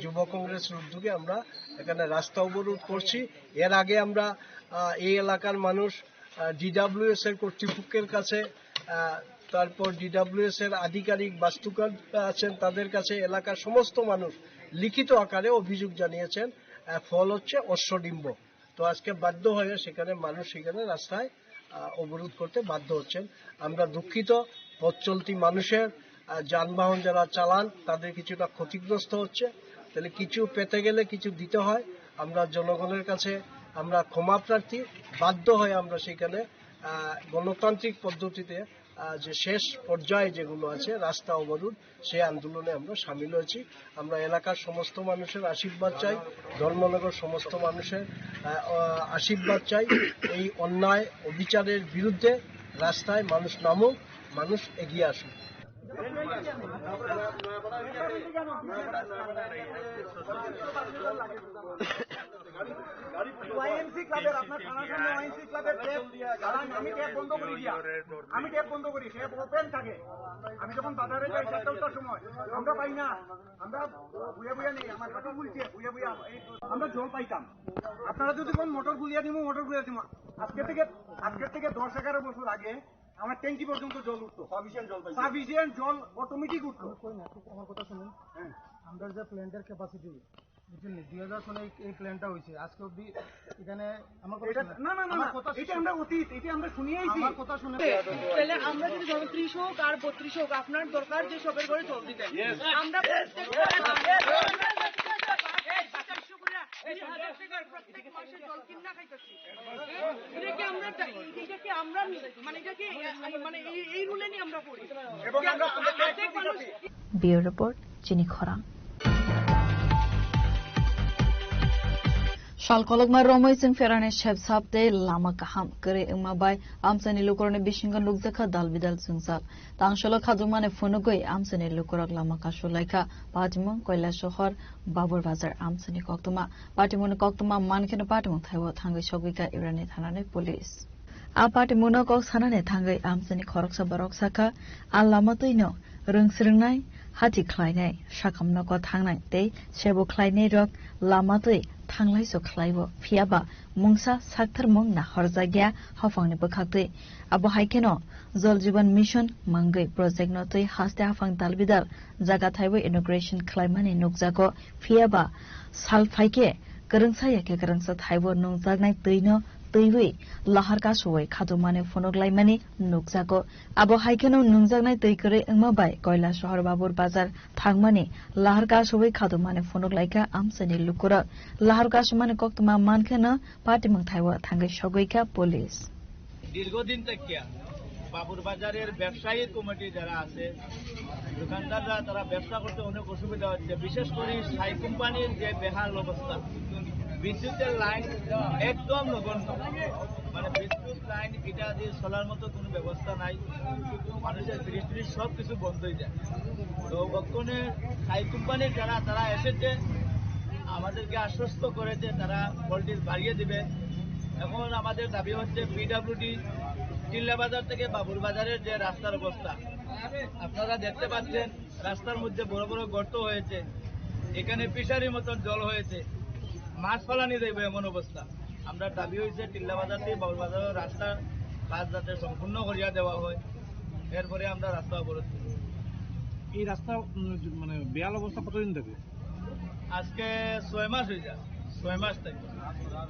যুব কংগ্রেসের উদ্যোগে আমরা এখানে রাস্তা অবরোধ করছি। এর আগে আমরা এই এলাকার মানুষ ডিডব্লিউএস এর কর্তৃপক্ষের কাছে, তারপর ডিডব্লিউএস এর আধিকারিক বাস্তুকার আছেন তাদের কাছে এলাকার সমস্ত মানুষ লিখিত আকারে অভিযোগ জানিয়েছেন, ফল হচ্ছে অশ্বডিম্ব। তো আজকে বাধ্য হয়ে সেখানে মানুষ সেখানে রাস্তায় অবরোধ করতে বাধ্য হচ্ছেন। আমরা দুঃখিত, পথ চলতি মানুষের যানবাহন যারা চালান তাদের কিছুটা ক্ষতিগ্রস্ত হচ্ছে। তাহলে কিছু পেতে গেলে কিছু দিতে হয়। আমরা জনগণের কাছে আমরা ক্ষমা প্রার্থী, বাধ্য হয়ে আমরা সেখানে গণতান্ত্রিক পদ্ধতিতে যে শেষ পর্যায়ে যেগুলো আছে রাস্তা অবরোধ সেই আন্দোলনে আমরা সামিল হয়েছি। আমরা এলাকার সমস্ত মানুষের আশীর্বাদ চাই, ধর্মনগর সমস্ত মানুষের আশীর্বাদ চাই। এই অন্যায় অবিচারের বিরুদ্ধে রাস্তায় মানুষ নামুক, মানুষ এগিয়ে আসুক। ওয়াইএমসি ক্লাবের আপনার থানার সামনে ওয়াইএমসি ক্লাবের আমি ট্যাপ বন্ধ করি দিয়া আমি ট্যাপ বন্ধ করি সে ওপেন থাকে আমি যখন বাজারে যাই 7টার সময় আমরা পাই না আমরা বুয়া বুয়া নেই আমার কাছে বলছে বুয়া বুয়া আমরা জল পাইতাম আপনারা যদি কোন মোটর গুলিয়া দিব আজকের থেকে 10-11 বছর আগে আমার ট্যাঙ্কি পর্যন্ত জল উঠতো সাফিসিয়েন্ট জল অটোমেটিক উঠতো আমার কথা শুনুন হ্যাঁ আমাদের যে প্ল্যান্টের ক্যাপাসিটি 2000 সালে এই প্ল্যানটা হয়েছে আজকে অবধি এখানে আমার কথা এটা আমরা অতীত এটা আমরা শুনিয়েছি আমার কথা শুনে তাহলে আমরা যদি 30 হোক আর 32 হোক আপনার দরকার যে সবের ঘরে জল দিতে আমরা প্রত্যেক মাসে জল কিনা খাইতেছি এটাকে আমরা মানে এটাকে মানে এই রুলে নিয়ে আমরা পড়ি এবং আমরা ব্যুরো রিপোর্ট চিনি খরা Shalkologma Romoisin Ferane Sheb Sabte Lama Kaham Kere Umabai Amsani Lukorne Bishingan Lugzaka Dalbidal Sunsal Tangsholo Kadumane Funugoi Amsani Lukorok Lama Kashulaika Patimon Koila Shohor Babur Bazar Amsani Koktuma Patimon Koktuma Mankin Patimon Taiwo Tangai Shogika Irane Tanane Police A Patimon Kok Sanane Tangai Amsani Koroksa Baroksaka Alamatuino Rungsringnai Hati Klainai Shakam Noko Tangnai Te Shebo Klainai Rok Lamatui थांलाय सखलायबो फियाबा मुंसा साक्थार मुं ना हरजागिया हाफांनि बखागदै आबो हाइकेनो जल जीवन mission मंगै project नतै हास्ते हाफां दालबिदाल जागा थाइबो inauguration खालामनानै नुगजागो फियाबा सालफाइके गोरोंसायाके गोरोंसा थाइबो नुगजागनाय दैनो दैबै लाहार गासोवै खादुमाने फनगलायमानि नुगजागो आबो हाइकेनो नुगजागनाय दैकरे ओंमाबाय कयला शहर बाबुर बाजार थांमानि लाहार गासोवै खादुमाने फनगलायका आमसानि लुकुरा लाहार गासोमाने कक्तमा मानखेनो पार्टिमं थाइबो थांगै सगैका पुलिस দীর্ঘদিন থেকে বাবুর বাজারের ব্যবসায়ী কমিটি যারা আছে দোকানদাররা তারা ব্যবসা করতে অনেক অসুবিধা হচ্ছে বিশেষ করে সাই কোম্পানির যে বেহাল অবস্থা বিদ্যুতের লাইন একদম নগণ্য মানে বিদ্যুৎ লাইন এটা দিয়ে চলার মতো কোনো ব্যবস্থা নাই মানুষের দৃষ্টি সব কিছু বন্ধ হয়ে যায় তো ওখানে সাই কোম্পানির যারা তারা এসেছে আমাদেরকে আশ্বস্ত করেছে তারা ভোল্টেজ বাড়িয়ে দিবে এখন আমাদের দাবি হচ্ছে পিডব্লিউডি টিল্লা বাজার থেকে বাবুর বাজারের যে রাস্তার অবস্থা আপনারা দেখতে পাচ্ছেন রাস্তার মধ্যে বড় বড় গর্ত হয়েছে এখানে পিসারির মতন জল হয়েছে মাছ ফালানি দেবে এমন অবস্থা আমরা দাবি হয়েছে টিল্লা বাজার থেকে বাবুর বাজারের রাস্তা কাজ যাতে সম্পূর্ণ করিয়া দেওয়া হয় এরপরে আমরা রাস্তা অবরোধ করি এই রাস্তা মানে বেহাল অবস্থা কতদিন দেবে আজকে 6 মাস হয়ে যায় 6 মাস থেকে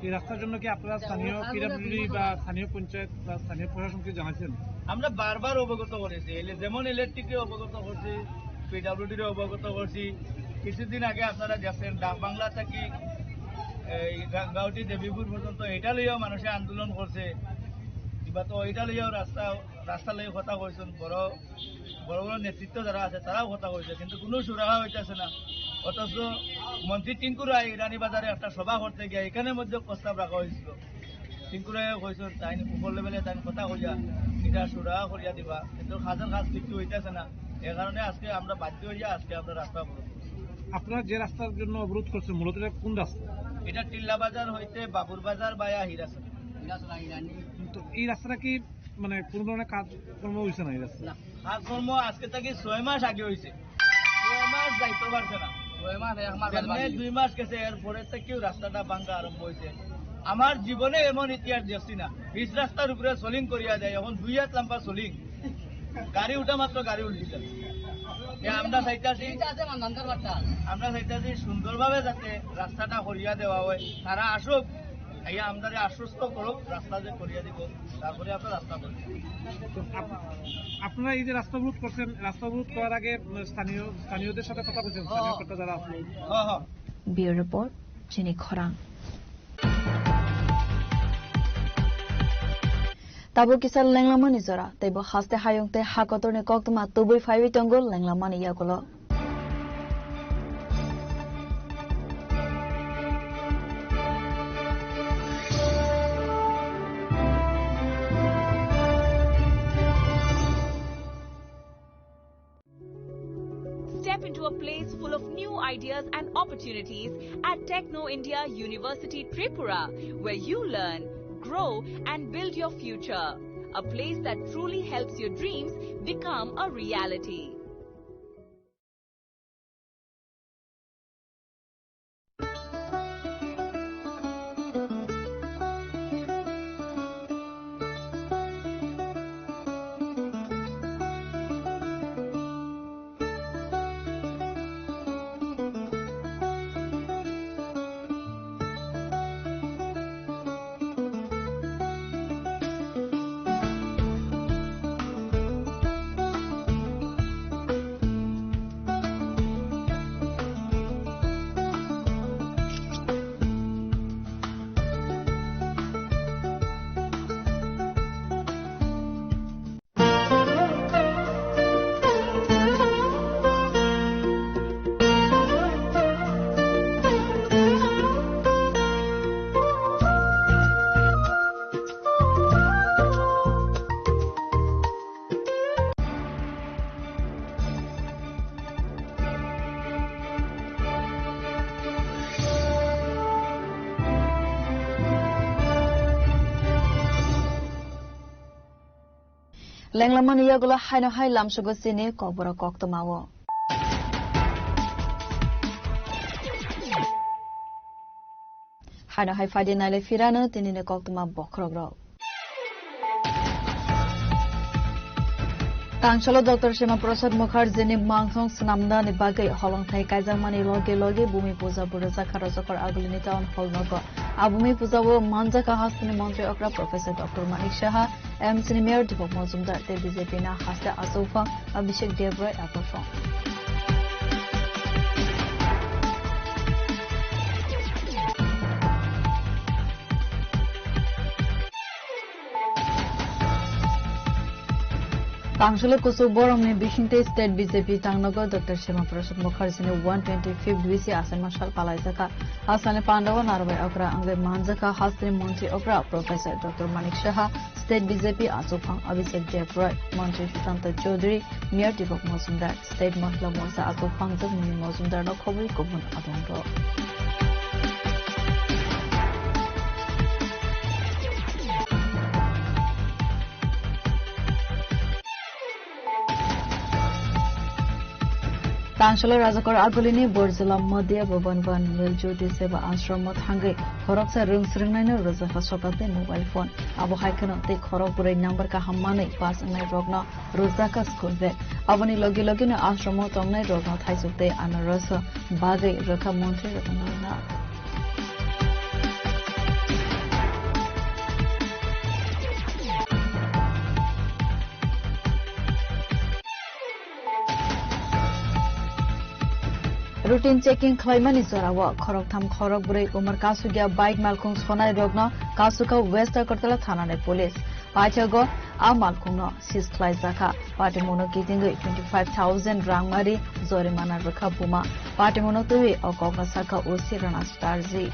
এই রাস্তার জন্য কি আপনারা স্থানীয় পিডব্লিউডি বা স্থানীয় পঞ্চায়েত বা স্থানীয় প্রশাসনকে জানাচ্ছেন আমরা বারবার অবগত করেছি যেমন ইলেকট্রিকে অবগত করছি পিডব্লিউডির অবগত করছি কিছুদিন আগে আপনারা দেখছেন ডাক বাংলা থেকে এই গাঁওটি দেবীপুর পর্যন্ত এটা লইয়াও মানুষে আন্দোলন করছে কিবা তো এটা লইয়াও রাস্তা লইয়া কথা কইছেন বড় বড় নেতৃত্ব যারা আছে তারাও কথা কইছে কিন্তু কোনো সুরাহা হইতেছে না অথচ মন্ত্রী টিঙ্কু রায় ইরানি বাজারে একটা সভা করতে গিয়ে এখানের মধ্যে প্রস্তাব রাখা হয়েছিল টিঙ্কু রায় কইছেন তাই উপর লেভেলে তাই কথা কইয়া এটা সুরাহা করিয়া দিবা কিন্তু কাজের কাজ কিছু হইতেছে না এ কারণে আজকে আমরা বাধ্য হইয়া আজকে আমরা রাস্তা অবরোধ আপনারা যে রাস্তার জন্য অবরোধ করছেন মূলত কোন রাস্তা এটা টিল্লা বাজার হইতে বাবুর বাজার বায়া হিরাসন তো এই রাস্তাটা কি মানে কোন ধরনের কাজকর্ম হয়েছে না এই রাস্তা কাজকর্ম আজকে থেকে 6 মাস আগে হয়েছে 6 মাস যাইতে পারছে না 2 মাস গেছে এরপরে থেকেও রাস্তাটা ভাঙা আরম্ভ হয়েছে আমার জীবনে এমন ইতিহাস দেখছি না পিচ রাস্তার উপরে সোলিং করিয়া যায় এখন 2 হাত লম্বা সোলিং গাড়ি উঠা মাত্র গাড়ি উল্টি যাবে আমরা চাইতাছি সুন্দরভাবে যাতে রাস্তাটা করিয়া দেওয়া হয় তারা আসুক আইয়া আমাদের আশ্বস্ত করুক রাস্তা যে করিয়া দিব তারপরে আমরা রাস্তা করি আপনারা এই যে রাস্তা অবরোধ করছেন রাস্তা অবরোধ করার আগে স্থানীয়দের সাথে কথা বলছেন স্থানীয় কর্তা যারা আছে ব্যুরো রিপোর্ট চিনি খরাং Tabu kisah lenglamani zora, tebo haste hayong te hakotor ne kok tuma tubui faiwi tonggol lenglamani ya kolo. to a place full of new ideas and opportunities at Techno India University Tripura, where you learn, grow and build your future. A place that truly helps your dreams become a reality. Lenglaman iyagula haino hai lamsugo sini kobora koktomawo. Haino hai fadi naile firano tinine koktoma bokrogro. Tangshalo Dr. Shema Prasad Mukherjee ni mangthong snamda ni bagai holong thai kaijangmani loge bumi puja buroja kharojokor agulini town hall nogo abumi puja wo manjaka hastini mantri okra Professor Dr. Manik Shaha MC Mayor Deepak Majumdar te BJP na hasta Asofa Abhishek Devroy apafong Tangshalo Kusu Boromni Bishinte State BJP Tangnagar Dr. Shema Prasad Mukherjee ni 125th BC Asan Mashal Palaisaka Asane Pandava Narway Okra Angle Manjaka Hastri Mantri Okra Professor Dr. Manik Shaha State BJP Asofang Abhishek Devroy Mantri Shantanta Chaudhary Mayor Deepak Majumdar State Mahila Morcha Asofang Jagmuni Majumdar no khobori kobun adonro Tangshalo Rajakor Agulini Borzilla Madhya Bhavan Miljoti Seva Ashram Hangai Khoroksa Rungsringnaina Rajafa Sokate mobile phone Abu Haikano Te Khorokpure number ka hammane pass nai rogna Rozaka school bag Abani logi na ashramo tomnai rogna thaisukte anarasa bagai rakha mantri ratana Routine checking Klaimani Zorawa, Koroktham Korok Break, Umar Kasugia, Bike Malkung Sonai Rogna, Kasuka, West Kortala Thanane Police. Pachago, Amalkuno, Sis Klaizaka, Patimono Kitingo, 25,000 Rangmari, Zorimana Rakapuma, Patimono Tui, Okokasaka, Usirana Starzi.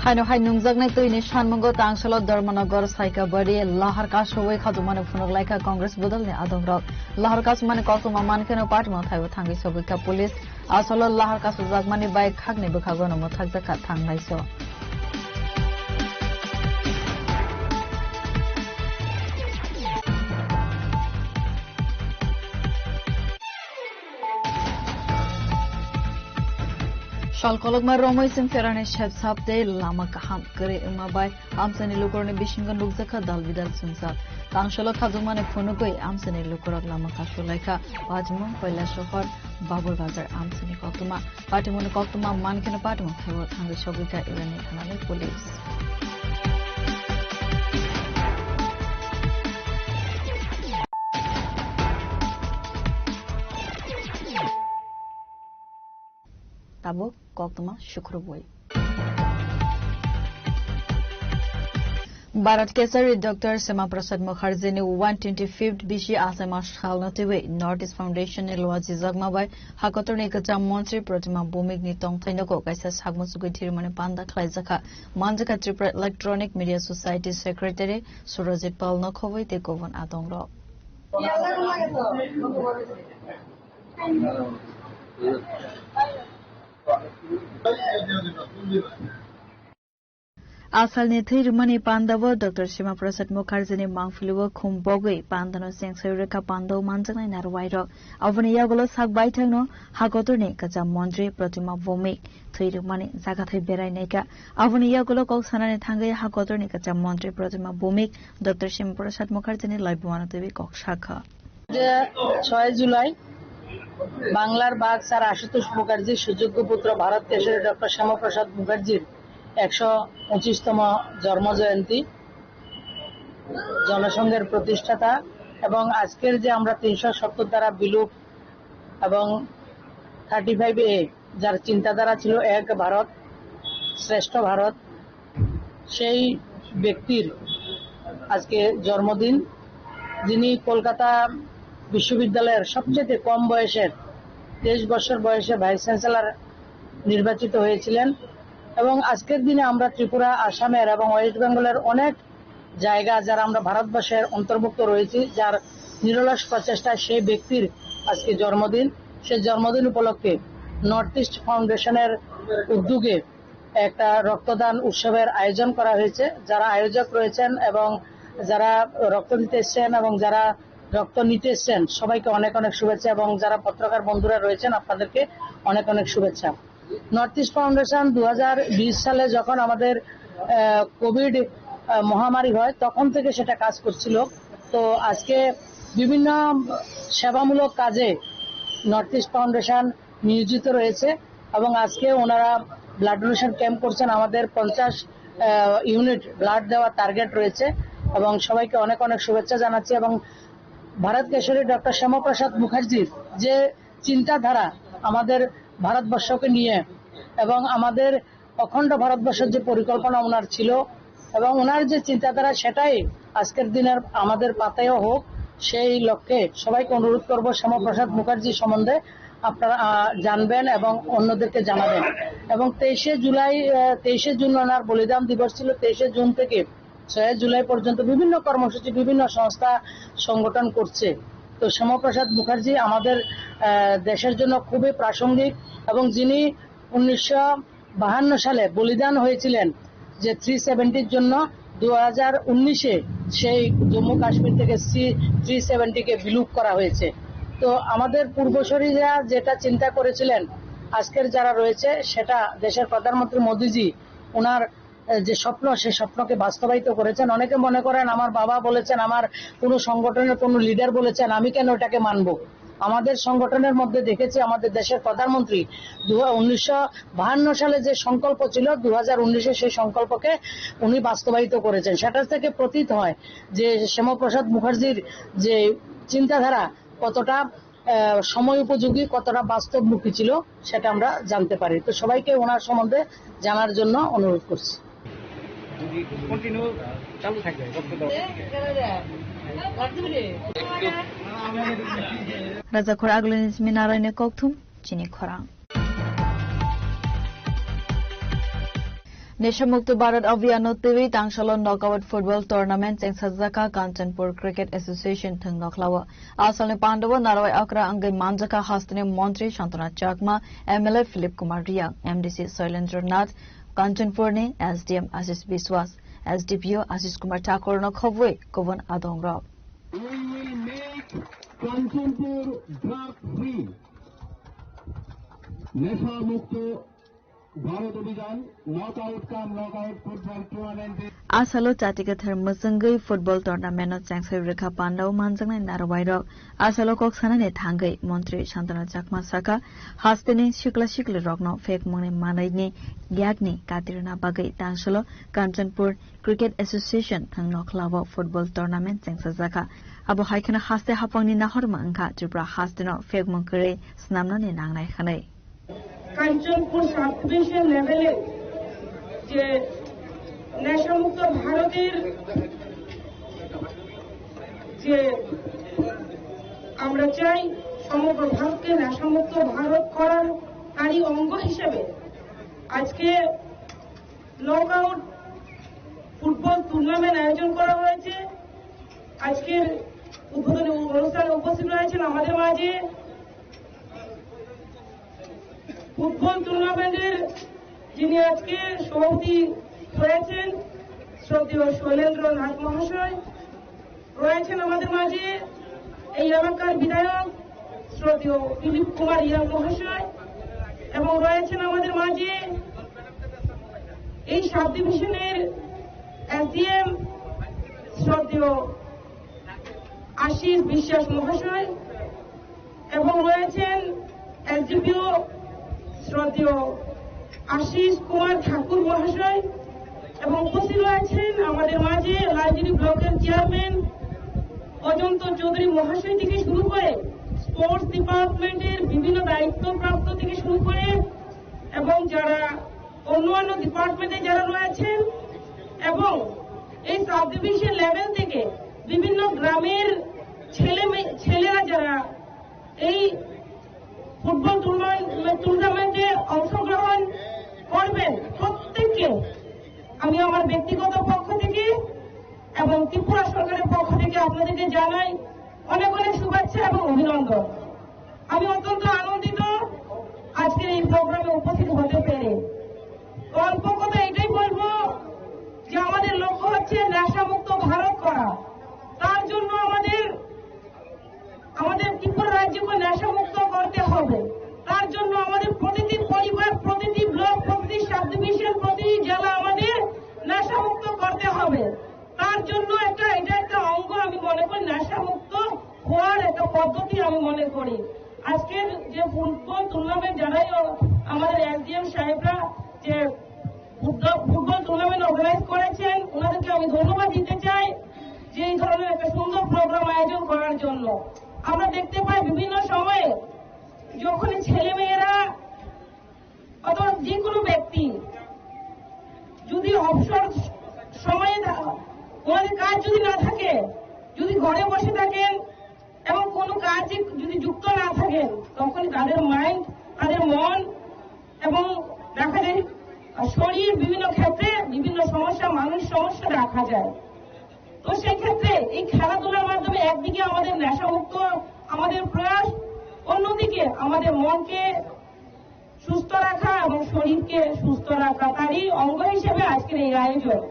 Haino hai nungjaknai tuini shanmungo tangshalo Dharmanagar Saikabari Lahar Kasowai khadumane phunoglaika Congress bodalni adongrok Lahar Kasmane koktoma mankeno partma thaibo thangi sobika police asolo Lahar Kasu jagmani bai khagni bukhagono mothakjaka thanglaiso Shalkologma Romoisim Ferane Shepsapte Lama Kaham Kare Umabai Amsani Lukorne Bishingan Lugzaka Dalvidal Sumsap Tangshalo Khadumane Phunugoi Amsani Lukorag Lama Kashulaika Pajmon Paila Shohor Babur Bazar Amsani Koktuma Patimon Koktuma Mankina Patmo Thawo Thangi Shobika Irani Thanane Police Tabo Koktuma Shukruboi Bharat Kesari Dr. Sema Prasad Mukherjee ni 125th BC Asama Shalnatiwe Northeast Foundation ni Loaji Zagmabai Hakotor ni Kacham Montri Protima Bumik ni Tong Tainoko Kaisa Sagmusugu Tirmani Panda Klaizaka Manjaka Tripura Electronic Media Society Secretary Surajit Palnokovai Tekovan Atongro. Asal ni Thirumani Pandava Dr. Sema Prasad Mukherjee ni Mangfiluwa Khumbogui Pandano Sengsaurika Pando Manjana Narwairo Avani Yagolo Sagbaitano Hagotorni Kaja Mondri Protima Vomik Thirumani Zagathi Berai Neka Avani Yagolo Koksanani Tangai Hagotorni Kaja Mondri Protima Vomik Dr. Sema Prasad Mukherjee ni Laibwana Devi Kokshaka 6 July বাংলার বাঘ sir Ashutosh মুখার্জির সুযোগ্য পুত্র Bharat Keshari doctor Shyamaprasad মুখার্জির 125তম জন্মজয়ন্তী জনসংঘের প্রতিষ্ঠাতা এবং আজকের যে আমরা 370 দ্বারা বিলুপ এবং 35A যার চিন্তাধারা ছিল এক ভারত শ্রেষ্ঠ ভারত সেই ব্যক্তির আজকে জন্মদিন যিনি কলকাতা বিশ্ববিদ্যালয়ের সবচেয়ে কম বয়সের 23 বছর বয়সে ভাইস চ্যান্সেলর নির্বাচিত হয়েছিলেন এবং আজকের দিনে আমরা ত্রিপুরা আসামের এবং ওয়েস্ট বেঙ্গলের অনেক জায়গা যারা আমরা ভারতবর্ষের অন্তর্ভুক্ত রয়েছি যার নিরলস প্রচেষ্টা সেই ব্যক্তির আজকে জন্মদিন সেই জন্মদিন উপলক্ষে নর্থ ইস্ট ফাউন্ডেশনের উদ্যোগে একটা রক্তদান উৎসবের আয়োজন করা হয়েছে যারা আয়োজক রয়েছেন এবং যারা রক্ত দিতে এসেছেন এবং যারা রক্ত নিতে এসেছেন সবাইকে অনেক অনেক শুভেচ্ছা এবং যারা পত্রকার বন্ধুরা রয়েছেন আপনাদেরকে অনেক অনেক শুভেচ্ছা নর্থ ইস্ট ফাউন্ডেশন 2020 সালে যখন আমাদের কোভিড মহামারী হয় তখন থেকে সেটা কাজ করছিল তো আজকে বিভিন্ন সেবামূলক কাজে নর্থ ইস্ট ফাউন্ডেশন নিয়োজিত রয়েছে এবং আজকে ওনারা ব্লাড ডোনেশন ক্যাম্প করছেন আমাদের 50 ইউনিট ব্লাড দেওয়ার টার্গেট রয়েছে এবং সবাইকে অনেক অনেক শুভেচ্ছা জানাচ্ছি এবং ভারত কেশরী ডক্টর শ্যামাপ্রসাদ মুখার্জির যে চিন্তাধারা আমাদের ভারতবর্ষকে নিয়ে এবং আমাদের অখণ্ড ভারতবর্ষের যে পরিকল্পনা ওনার ছিল এবং ওনার যে চিন্তাধারা সেটাই আজকের দিনের আমাদের পাতায়ও হোক সেই লক্ষ্যে সবাইকে অনুরোধ করব শ্যামাপ্রসাদ মুখার্জি সম্বন্ধে আপনারা জানবেন এবং অন্যদেরকে জানাবেন এবং 23 জুন ওনার বলিদান দিবস ছিল 23 জুন থেকে 6 জুলাই পর্যন্ত বিভিন্ন কর্মসূচি বিভিন্ন সংস্থা সংগঠন করছে তো শ্যামাপ্রসাদ মুখার্জি আমাদের দেশের জন্য খুবই প্রাসঙ্গিক এবং যিনি 1952 সালে বলিদান হয়েছিলেন যে 370 জন্য 2019-এ সেই জম্মু কাশ্মীর থেকে 370-কে বিলুপ্ত করা হয়েছে তো আমাদের পূর্বসূরীরা যেটা চিন্তা করেছিলেন আজকের যারা রয়েছে সেটা দেশের প্রধানমন্ত্রী মোদিজি ওনার যে স্বপ্ন সেই স্বপ্নকে বাস্তবায়িত করেছেন অনেকে মনে করেন আমার বাবা বলেছেন আমার কোনো সংগঠনের কোনো লিডার বলেছেন আমি কেন এটাকে মানব আমাদের সংগঠনের মধ্যে দেখেছি আমাদের দেশের প্রধানমন্ত্রী 1952 সালে যে সংকল্প ছিল 2019-এ সেই সংকল্পকে উনি বাস্তবায়িত করেছেন সেটা থেকে প্রতীত হয় যে শ্যামাপ্রসাদ মুখার্জির যে চিন্তাধারা কতটা সময় উপযোগী কতটা বাস্তবমুখী ছিল সেটা আমরা জানতে পারি তো সবাইকে ওনার সম্বন্ধে জানার জন্য অনুরোধ করছি রাজা খোরা আগলিনিজমি নারায়ণে ককথুম চিনি খরা নেশামুক্ত ভারত অভিযান টিভি তাংশালো নকআউট ফুটবল টুর্নামেন্ট চেংসাজাকা কাঞ্চনপুর ক্রিকেট এসোসিয়েশন থং নকলাও আসালনে পান্ডব নারওয়াই আকরা আঙ্গে মানজাকা হাস্তনে মন্ত্রী শান্তনা চাকমা এমএলএ ফিলিপ কুমার রিয়া এমডিসি শৈলেন্দ্র নাথ কাঞ্চনপুর ने एसडीएम आशीष विश्वास एसडीपीओ आशीष कुमार ठाकुर न खबवे कवन आदोंग কাঞ্চনপুর ড্রাগ ফ্রি নেশা মুক্ত ভারত অভিযান নকআউট কাম নকআউট ফুটবল টুর্নামেন্টে आसालो चाटिका थर्मसंगै फुटबल टुर्नामेन्ट चेंगसै रेखा पाण्डव मानजंगै नारवाइरक आसालो कक्सानाने थांगै मन्त्री शान्तना चाकमा साका हास्तेने शिक्ला शिक्ले रग्न फेक मंगने मानैने ग्यागने कातिरना बागै तांसलो काञ्चनपुर क्रिकेट एसोसिएशन थंग नखलाव फुटबल टुर्नामेन्ट चेंगसा जाका अब हाइखना हास्ते हापंगनि नाहरमा अंखा त्रिपुरा हास्तेनो फेक मंगकरे स्नामनाने नांगनाय खानै কাঞ্চনপুর সাব ডিভিশন লেভেলে যে নেশামুক্ত ভারতের যে আমরা চাই সমগ্র ভারতকে নেশামুক্ত ভারত করার তারই অঙ্গ হিসেবে আজকে নকআউট ফুটবল টুর্নামেন্ট আয়োজন করা হয়েছে। আজকের উদ্বোধনী অনুষ্ঠানে উপস্থিত রয়েছেন আমাদের মাঝে ফুটবল টুর্নামেন্টের যিনি আজকে সভাপতি হয়েছেন শ্রদ্ধেয় শৈলেন্দ্র নাথ মহাশয়, রয়েছেন আমাদের মাঝে এই এলাকার বিধায়ক শ্রদ্ধেয় দিলীপ কুমার ইয়া মহাশয়, এবং রয়েছেন আমাদের মাঝে এই সাব ডিভিশনের এসডিএম শ্রদ্ধেয় আশিস বিশ্বাস মহাশয়, এবং রয়েছেন এসডিপিও শ্রদ্ধেয় আশিস কুমার ঠাকুর মহাশয়, এবং উপস্থিত রয়েছেন আমাদের মাঝে লালজিরি ব্লকের চেয়ারম্যান অজন্ত চৌধুরী মহাশয় থেকে শুরু করে স্পোর্টস ডিপার্টমেন্টের বিভিন্ন দায়িত্বপ্রাপ্ত থেকে শুরু করে এবং যারা অন্যান্য ডিপার্টমেন্টে যারা রয়েছেন, এবং এই সাব ডিভিশন লেভেল থেকে বিভিন্ন গ্রামের ছেলেরা যারা এই ফুটবল টুর্নামেন্টে অংশগ্রহণ করবেন, প্রত্যেককে আমি আমার ব্যক্তিগত পক্ষ থেকে এবং ত্রিপুরা সরকারের পক্ষ থেকে আপনাদেরকে জানাই অনেক অনেক শুভেচ্ছা এবং অভিনন্দন। আমি অত্যন্ত আনন্দিত আজকের এই প্রোগ্রামে উপস্থিত হতে পেরে। অল্প কথা এটাই বলবো যে আমাদের লক্ষ্য হচ্ছে নেশামুক্ত ভারত করা। তার জন্য আমাদের ত্রিপুরা রাজ্যকে নেশামুক্ত করতে হবে। তার জন্য আমাদের প্রতিটি পরিবার, প্রতিটি ব্লক, প্রতিটি সাব ডিভিশন, প্রতিটি জেলা আমাদের নেশামুক্ত করতে হবে। তার জন্য এটা একটা অঙ্গ আমি মনে করি, নেশামুক্ত হওয়ার একটা পদ্ধতি আমি মনে করি। আজকের যে ফুটবল টুর্নামেন্ট যারাই আমাদের এসডিএম সাহেবরা যে ফুটবল টুর্নামেন্ট অর্গানাইজ করেছেন, ওনাদেরকে আমি ধন্যবাদ দিতে চাই যে এই ধরনের একটা সুন্দর প্রোগ্রাম আয়োজন করার জন্য। আমরা দেখতে পাই বিভিন্ন সময়ে যখন ছেলেমেয়েরা অথবা যে কোনো ব্যক্তি যদি অবসর সময়ে ওনাদের কাজ যদি না থাকে, যদি ঘরে বসে থাকেন এবং কোনো কাজে যদি যুক্ত না থাকেন, তখন তাদের মাইন্ড, তাদের মন এবং দেখা যায় শরীর বিভিন্ন ক্ষেত্রে বিভিন্ন সমস্যা, মানসিক সমস্যা দেখা যায়। তো সেক্ষেত্রে এই খেলাধুলার মাধ্যমে একদিকে আমাদের নেশামুক্ত আমাদের প্রয়াস, অন্যদিকে আমাদের মনকে সুস্থ রাখা এবং শরীরকে সুস্থ রাখা, তারই অঙ্গ হিসেবে আজকের এই আয়োজন।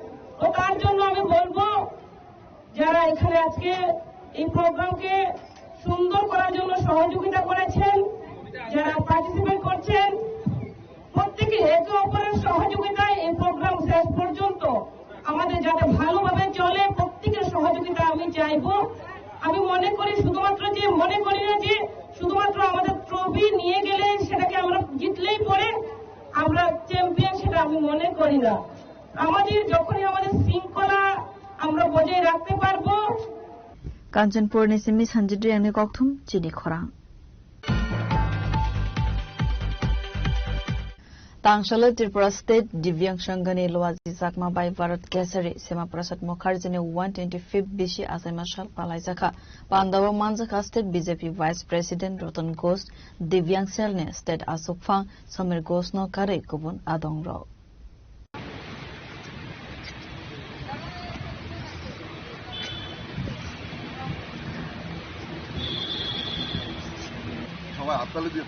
তো তার জন্য আমি বলবো যারা এখানে আজকে এই প্রোগ্রামকে সুন্দর করার জন্য সহযোগিতা করেছেন, যারা পার্টিসিপেট করছেন, প্রত্যেকে একে অপরের সহযোগিতায় এই প্রোগ্রাম শেষ পর্যন্ত আমাদের যাতে ভালোভাবে চলে, প্রত্যেকের সহযোগিতা আমি চাইবো। আমি মনে করি শুধুমাত্র যে মনে করি না যে শুধুমাত্র আমাদের ট্রফি নিয়ে গেলে সেটাকে আমরা জিতলেই পরে আমরা চ্যাম্পিয়ন, সেটা আমি মনে করি না। আমাদের যখনই আমাদের শৃঙ্খলা আমরা বজায় রাখতে পারবো। কাঞ্চনপুর নিসিমি সঞ্জিদ্রি আমি ককথুম চিনি খরাং तांगशाला त्रिपुरा स्टेट दिव्यांग संघनि लोवाजी जाकमा बाय भारत केसरी सीमा प्रसाद मुखर्जीनि 125 बीसी आसामा साल पालाइजाखा Pandav मानजाखा state BJP vice president रतन घोष दिव्यांग सेलनि स्टेट आसुकफां समीर घोष न कारे गुबुन आदंग र সবাই হাততালি দিয়ে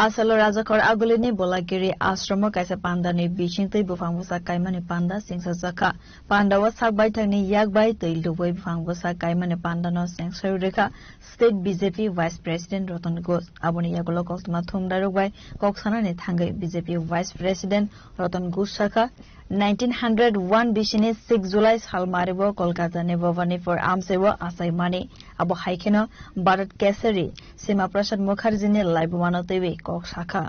Asalo Rajakor Agulini Bolagiri Astromo Kaisa Panda ni Bishinti Bufangbusa Kaimani Panda Singsa Zaka Panda was Sakbaitani Yagbai Tilduwe Bufangbusa Kaimani Panda no Sangsurika State BJP Vice President Rotan Ghosh Abuni Yagulo Kosma Thumdarubai Koksana Nithangai BJP Vice President Rotan Ghosh Saka 1901 Bishini 6 July Halmaribo Kolkata Nevovani for Amsewa Asaimani Abu Haikino Bharat Kesari Sima Prasad Mukherjee Laibumano TV Kok Shaka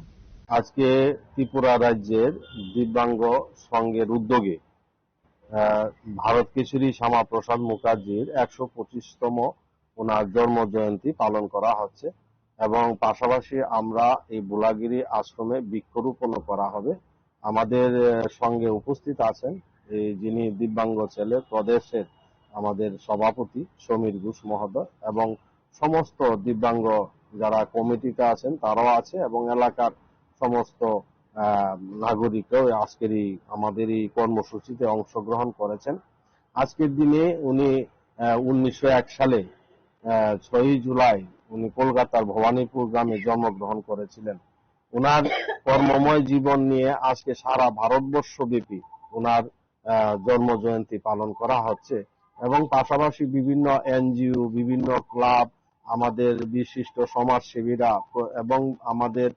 আজকে ত্রিপুরা রাজ্যের দিব্যাঙ্গ সংঘের উদ্যোগে ভারত কেশরী শ্যামাপ্রসাদ মুখার্জির 125তম ওনার জন্ম জয়ন্তী পালন করা হচ্ছে এবং পাশাপাশি আমরা এই বুলাগিরি আশ্রমে বৃক্ষরোপণ করা হবে। আমাদের সঙ্গে উপস্থিত আছেন যিনি দিব্যাঙ্গ ছেলে প্রদেশের আমাদের সভাপতি সমীর ঘোষ মহোদয় এবং সমস্ত দিব্যাঙ্গ যারা কমিটিতে আছেন তারাও আছে এবং এলাকার সমস্ত নাগরিকও আজকের আমাদের এই কর্মসূচিতে অংশগ্রহণ করেছেন। আজকের দিনে উনি 1901 সালে 6 জুলাই উনি কলকাতার ভবানীপুর গ্রামে জন্মগ্রহণ করেছিলেন। ওনার কর্মময় জীবন নিয়ে আজকে সারা ভারতবর্ষব্যাপী ওনার জন্ম জয়ন্তী পালন করা হচ্ছে এবং পাশাপাশি বিভিন্ন এনজিও, বিভিন্ন ক্লাব, আমাদের বিশিষ্ট সমাজসেবীরা এবং আমাদের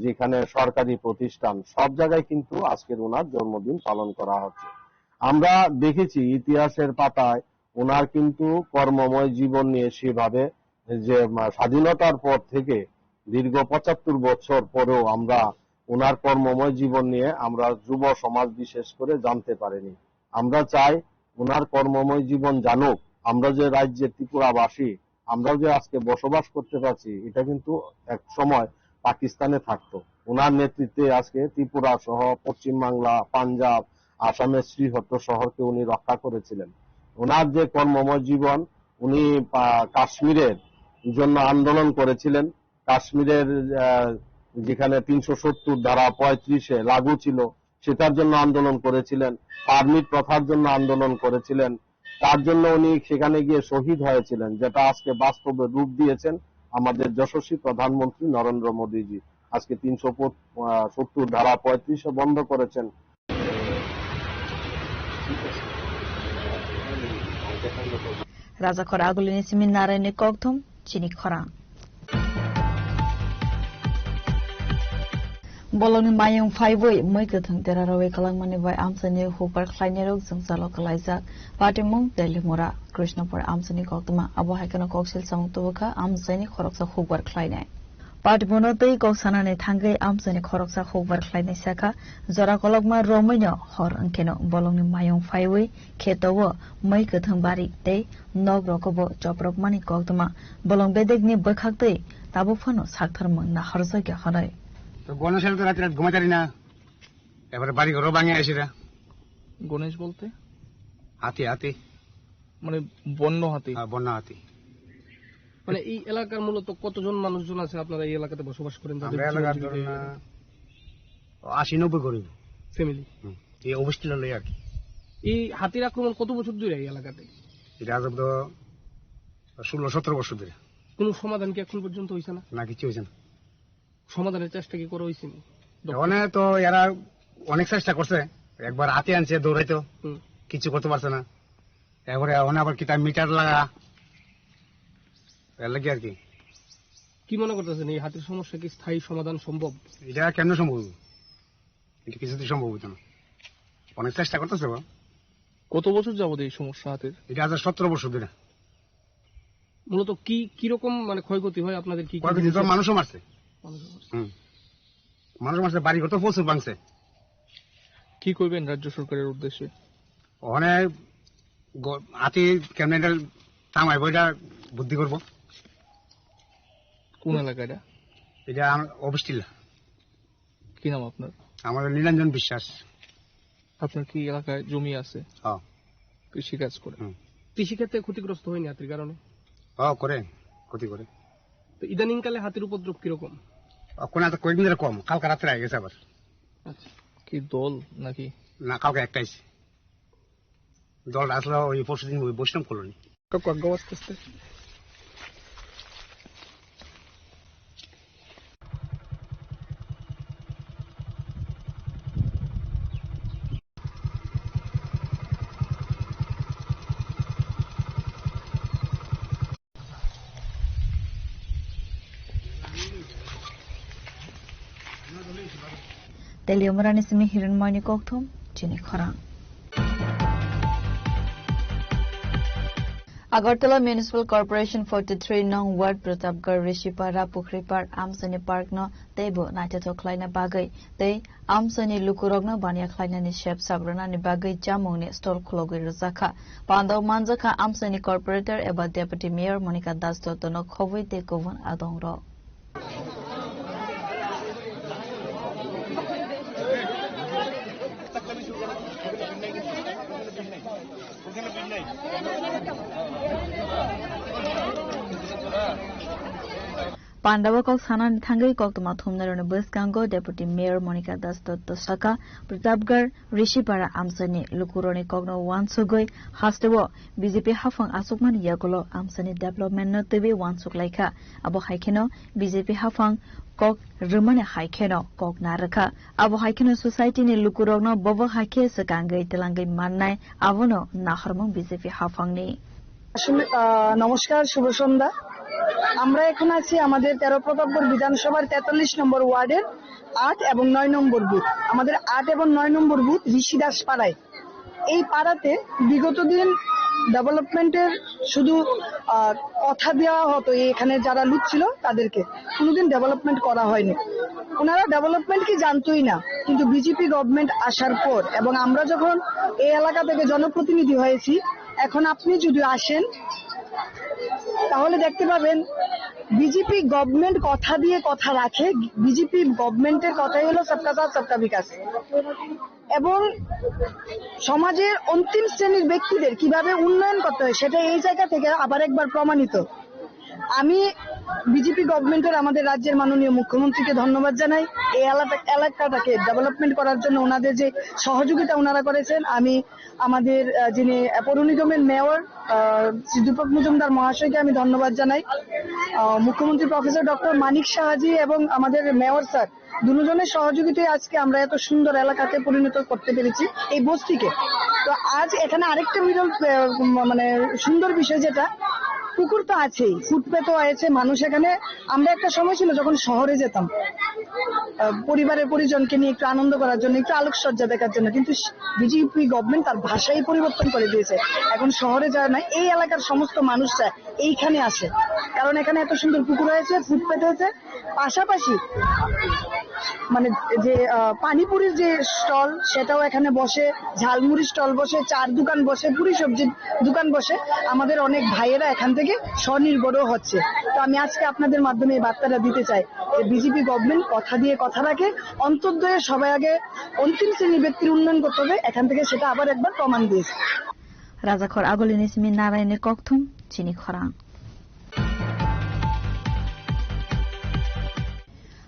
যেখানে সরকারি প্রতিষ্ঠান সব জায়গায় কিন্তু আজকের ওনার জন্মদিন পালন করা হচ্ছে। আমরা দেখেছি ইতিহাসের পাতায় ওনার কিন্তু কর্মময় জীবন নিয়ে সেভাবে যে স্বাধীনতার পর থেকে দীর্ঘ 75 বছর পরেও আমরা ওনার কর্মময় জীবন নিয়ে আমরা যুব সমাজ বিশেষ করে জানতে পারিনি। আমরা চাই ওনার কর্মময় জীবন জানুক। আমরা যে রাজ্যের ত্রিপুরাবাসী, আমরা যে আজকে বসবাস করতে পারছি এটা কিন্তু এক সময় পাকিস্তানে থাকতো। ওনার নেতৃত্বে আজকে ত্রিপুরা সহ পশ্চিমবাংলা, পাঞ্জাব, আসামের শ্রীহট্ট শহরকে উনি রক্ষা করেছিলেন। ওনার যে কর্মময় জীবন, উনি কাশ্মীরের জন্য আন্দোলন করেছিলেন। কাশ্মীরের যেখানে 370 ধারা 35-এ লাগু ছিল সেটার জন্য আন্দোলন করেছিলেন, পারমিট প্রথার জন্য আন্দোলন করেছিলেন। তার জন্য উনি সেখানে গিয়ে শহীদ হয়েছিলেন, যেটা আজকে বাস্তবে রূপ দিয়েছেন আমাদের যশস্বী প্রধানমন্ত্রী নরেন্দ্র মোদীজি। আজকে 370 ধারা 35 বন্ধ করেছেন। রাজা খরা আগুলিনি সিমি নারায়ণী ককধম চিনি খরা bolongni mayung faiboi moi gathang terarawai kalangmani bai amsani hupar khlainero jungzalo kalaijak patimung delimura krishnapur amsani koktuma abo haikano koksil samuktobuka amsani khoroksa hupar khlainai patimono tei koksanani thangai amsani khoroksa hupar khlainai saka jora kolokma romaino hor angkeno bolongni mayung faiboi khetowo moi gathang bari tei nogrokobo joprokmani koktuma bolong bedegni bakhaktei tabo phano saktharmang na harjagya hanai তো গণেশ তো রাতে রাত ঘুমাতে পারি না, এবারে বাড়ি ঘরও ভাঙে আসি। গণেশ বলতে হাতি হাতি মানে বন্য হাতি? বন্য হাতি। মানে এই এলাকার মূলত কতজন মানুষজন আছে আপনারা এই এলাকাতে বসবাস করেন? আমরা এলাকার 80-90 করি ফ্যামিলি এই অবস্থা লই আর কি। এই হাতির আক্রমণ কত বছর ধরে এই এলাকাতে? এটা আজ তো 16-17 বছর ধরে। কোনো সমাধান কি এখন পর্যন্ত হইছে না? না, কিছু হইছে না। সমাধানের চেষ্টা কি করা হয়েছে? ওখানে তো এরা অনেক চেষ্টা করছে, একবার হাতে আনছে দৌড়াইতো, কিছু করতে পারছে না। এবারে ওখানে আবার কিতা মিটার লাগা এর লাগে আর কি। কি মনে করতেছেন এই হাতির সমস্যা কি স্থায়ী সমাধান সম্ভব? এটা কেমন সম্ভব? এটা কিছুতেই সম্ভব হতো না। অনেক চেষ্টা করতেছে। কত বছর যাবত এই সমস্যা হাতির? এটা আজ 17 বছর ধরে। মূলত কি কিরকম মানে ক্ষয়ক্ষতি হয় আপনাদের? কি ক্ষয়ক্ষতি তো মানুষও মারছে, মানুষ মারছে, বাড়ি ঘর তো প্রচুর ভাঙছে। কি করবেন রাজ্য সরকারের উদ্দেশ্যে? ওখানে হাতি কেমন টামাই বইটা বুদ্ধি করবো। কোন এলাকা এটা? এটা অবস্থিলা। কি নাম আপনার? আমার নীলাঞ্জন বিশ্বাস। আপনার কি এলাকায় জমি আছে? হ্যাঁ, কৃষিকাজ করে। কৃষিক্ষেত্রে ক্ষতিগ্রস্ত হয়নি হাতির কারণে? হ্যাঁ, করে, ক্ষতি করে। তো ইদানিং কালে হাতির উপদ্রব কিরকম? কয়েকদিন ধরে কম, কালকে রাত্রে আগে গেছে আবার। আচ্ছা, কি দল নাকি? না, কালকে একটাই দল আসলে ওই পরশুদিন বৈষ্ণব কলোনি। আস্তে আস্তে Teliomrani simi hiranmoyni kokthum chini khorang Agartala Municipal Corporation 43 Nong Ward Pratapgarh Rishipara Pukhripar Amsani Park no tebo naitato khlaina bagai tei Amsani Lukurogna bania khlaina ni shep sabrana ni bagai jamung ni stall khulogoi rojaka Pandaw Manjaka Amsani Corporator eba Deputy Mayor Monica Das Tono khowai te kovon adongro Pandawa kok sanan thangai kok tuma thumnarone Buskango Deputy Mayor Monica Das Dotto Saka Pratapgarh Rishipara Amsani Lukuroni Kogno Wansugoi Hastewo BJP Hafang Asukman Yagulo Amsani Development no tebe Wansuk Laika Abo Haikeno BJP Hafang kok Rumane Haikeno kok Naraka Abo Haikeno Society ni Lukurogno Bobo Haike Sakangai Telangai Mannai Avono Naharmong BJP Hafang ni নমস্কার শুভ সন্ধ্যা আমরা এখন আছি আমাদের 13 প্রতাপগড় বিধানসভার 43 নম্বর ওয়ার্ডের 8 এবং 9 নম্বর booth আমাদের 8 এবং 9 নম্বর বুথ ঋষিদাস পাড়ায় এই পাড়াতে বিগত দিন ডেভেলপমেন্টের শুধু কথা দেওয়া হতো এখানে যারা লুট ছিল তাদেরকে কোনোদিন ডেভেলপমেন্ট করা হয়নি ওনারা ডেভেলপমেন্ট কি জানতোই না কিন্তু বিজেপি গভর্নমেন্ট আসার পর এবং আমরা যখন এই এলাকা থেকে জনপ্রতিনিধি হয়েছি এখন আপনি যদি আসেন তাহলে দেখতে পাবেন বিজেপি গভর্নমেন্ট কথা দিয়ে কথা রাখে বিজেপি গভর্নমেন্টের কথাই হলো সবকা সাথ সবকা বিকাশ এবং সমাজের অন্তিম শ্রেণীর ব্যক্তিদের কিভাবে উন্নয়ন করতে হয় সেটা এই জায়গা থেকে আবার একবার প্রমাণিত আমি বিজেপি গভর্নমেন্টের আমাদের রাজ্যের মাননীয় মুখ্যমন্ত্রীকে ধন্যবাদ জানাই এই এলাকাটাকে ডেভেলপমেন্ট করার জন্য ওনাদের যে সহযোগিতা ওনারা করেছেন আমি আমাদের যিনি পৌর নিগমের মেয়র শ্রী দীপক মজুমদার মহাশয়কে আমি ধন্যবাদ জানাই মুখ্যমন্ত্রী প্রফেসর ডক্টর মানিক সাহাজি এবং আমাদের মেয়র স্যার দুজনের সহযোগিতায় আজকে আমরা এত সুন্দর এলাকাতে পরিণত করতে পেরেছি এই বস্তিকে তো আজ এখানে আরেকটা মানে সুন্দর বিষয় যেটা পুকুর তো আছেই ফুটপাতও আছে মানুষ এখানে আমরা একটা সময় ছিল যখন শহরে যেতাম পরিবারের পরিজনকে নিয়ে একটু আনন্দ করার জন্য একটু আলোকসজ্জা দেখার জন্য কিন্তু বিজেপি গভর্নমেন্ট তার ভাষাই পরিবর্তন করে দিয়েছে এখন শহরে যাওয়া নাই এই এলাকার সমস্ত মানুষরা এইখানে আসে কারণ এখানে এত সুন্দর পুকুর হয়েছে ফুটপাত হয়েছে পাশাপাশি মানে যে পানিপুরির যে স্টল সেটাও এখানে বসে ঝালমুড়ি স্টল বসে চার দোকান বসে পুরি সবজির দোকান বসে আমাদের অনেক ভাইয়েরা এখান থেকে স্বনির্ভরও হচ্ছে তো আমি আজকে আপনাদের মাধ্যমে এই বার্তাটা দিতে চাই যে বিজেপি গভর্নমেন্ট কথা দিয়ে কথা রাখে অন্তর্দয়ে সবাই আগে অন্তিম শ্রেণীর ব্যক্তির উন্নয়ন করতে হবে এখান থেকে সেটা আবার একবার প্রমাণ দিয়েছে রাজাখর আগলিনি সিমি নারায়ণের ককথুম চিনি খরা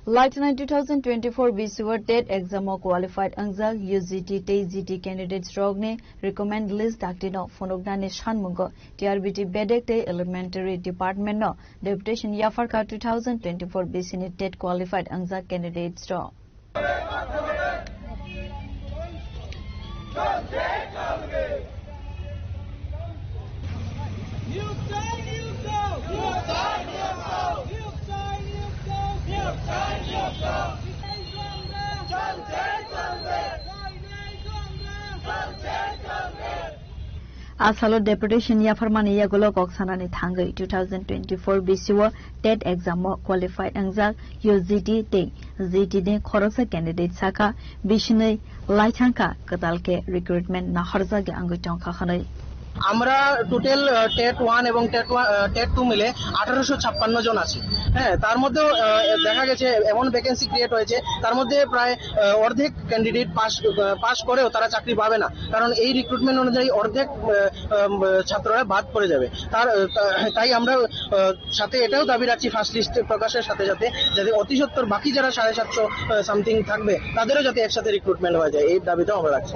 Lieutenant 2024 BCWR TET exam qualified angjak UGT TGT candidates rogne recommend list daktino phonognani shanmungo TRBT bedek te elementary department no deputation yafarka 2024 BCNI TET qualified angjak candidates ro Asalo deputation yafarmani yagulo koksanani thangai 2024 BCWR TET exam qualified angjak UGT te GT ne khorosa candidate saka bishnai laithangka katalke recruitment na harjage angoi tongkha khanai আমরা total TET 1 এবং TET 2 মিলে 1856 জন আছি হ্যাঁ তার মধ্যে দেখা গেছে এমন ভ্যাকেন্সি ক্রিয়েট হয়েছে তার মধ্যে প্রায় অর্ধেক ক্যান্ডিডেট পাস করেও তারা চাকরি পাবে না কারণ এই রিক্রুটমেন্ট অনুযায়ী অর্ধেক ছাত্ররা বাদ পড়ে যাবে তাই আমরা সাথে এটাও দাবি রাখছি ফার্স্ট লিস্ট প্রকাশের সাথে সাথে যাতে অতি সত্বর বাকি যারা 750 সামথিং থাকবে তাদেরও যাতে একসাথে রিক্রুটমেন্ট হয়ে যায় এই দাবিটাও আমরা রাখছি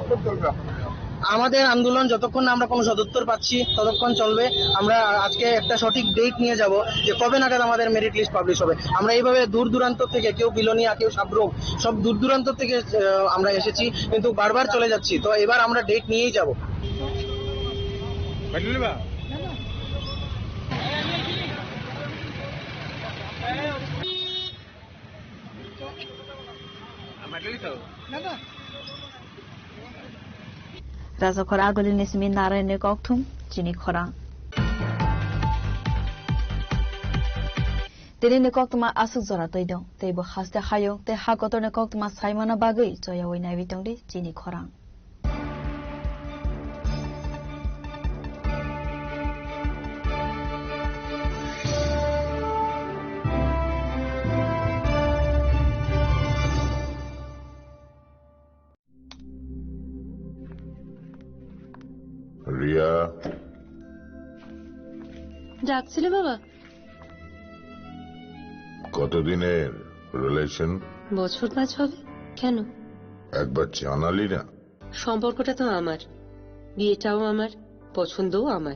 আমাদের আন্দোলন যতক্ষণ না আমরা কোনো সদুত্তর পাচ্ছি ততক্ষণ চলবে আমরা আজকে একটা সঠিক ডেট নিয়ে যাব যে কবে নাগাদ আমাদের মেরিট লিস্ট পাবলিশ হবে আমরা এইভাবে দূর দূরান্ত থেকে কেউ বিলোনিয়া কেউ সাবরুম সব দূর দূরান্ত থেকে আমরা এসেছি কিন্তু বারবার চলে যাচ্ছি তো এবার আমরা ডেট নিয়েই যাব Razakhor agolini simi narayne kokthum chini khorang Tinini koktuma asuk zora toidong, teibo haste hayong, te hakotone koktuma saimana bagay, joya wina bitong di chini khorang. Riya ডাকছিলে বাবা? কতদিনের রিলেশন? বছর 5 হবে। কেন? একবার জানালি না? সম্পর্কটা তো আমার, বিয়েটাও আমার, পছন্দও আমার।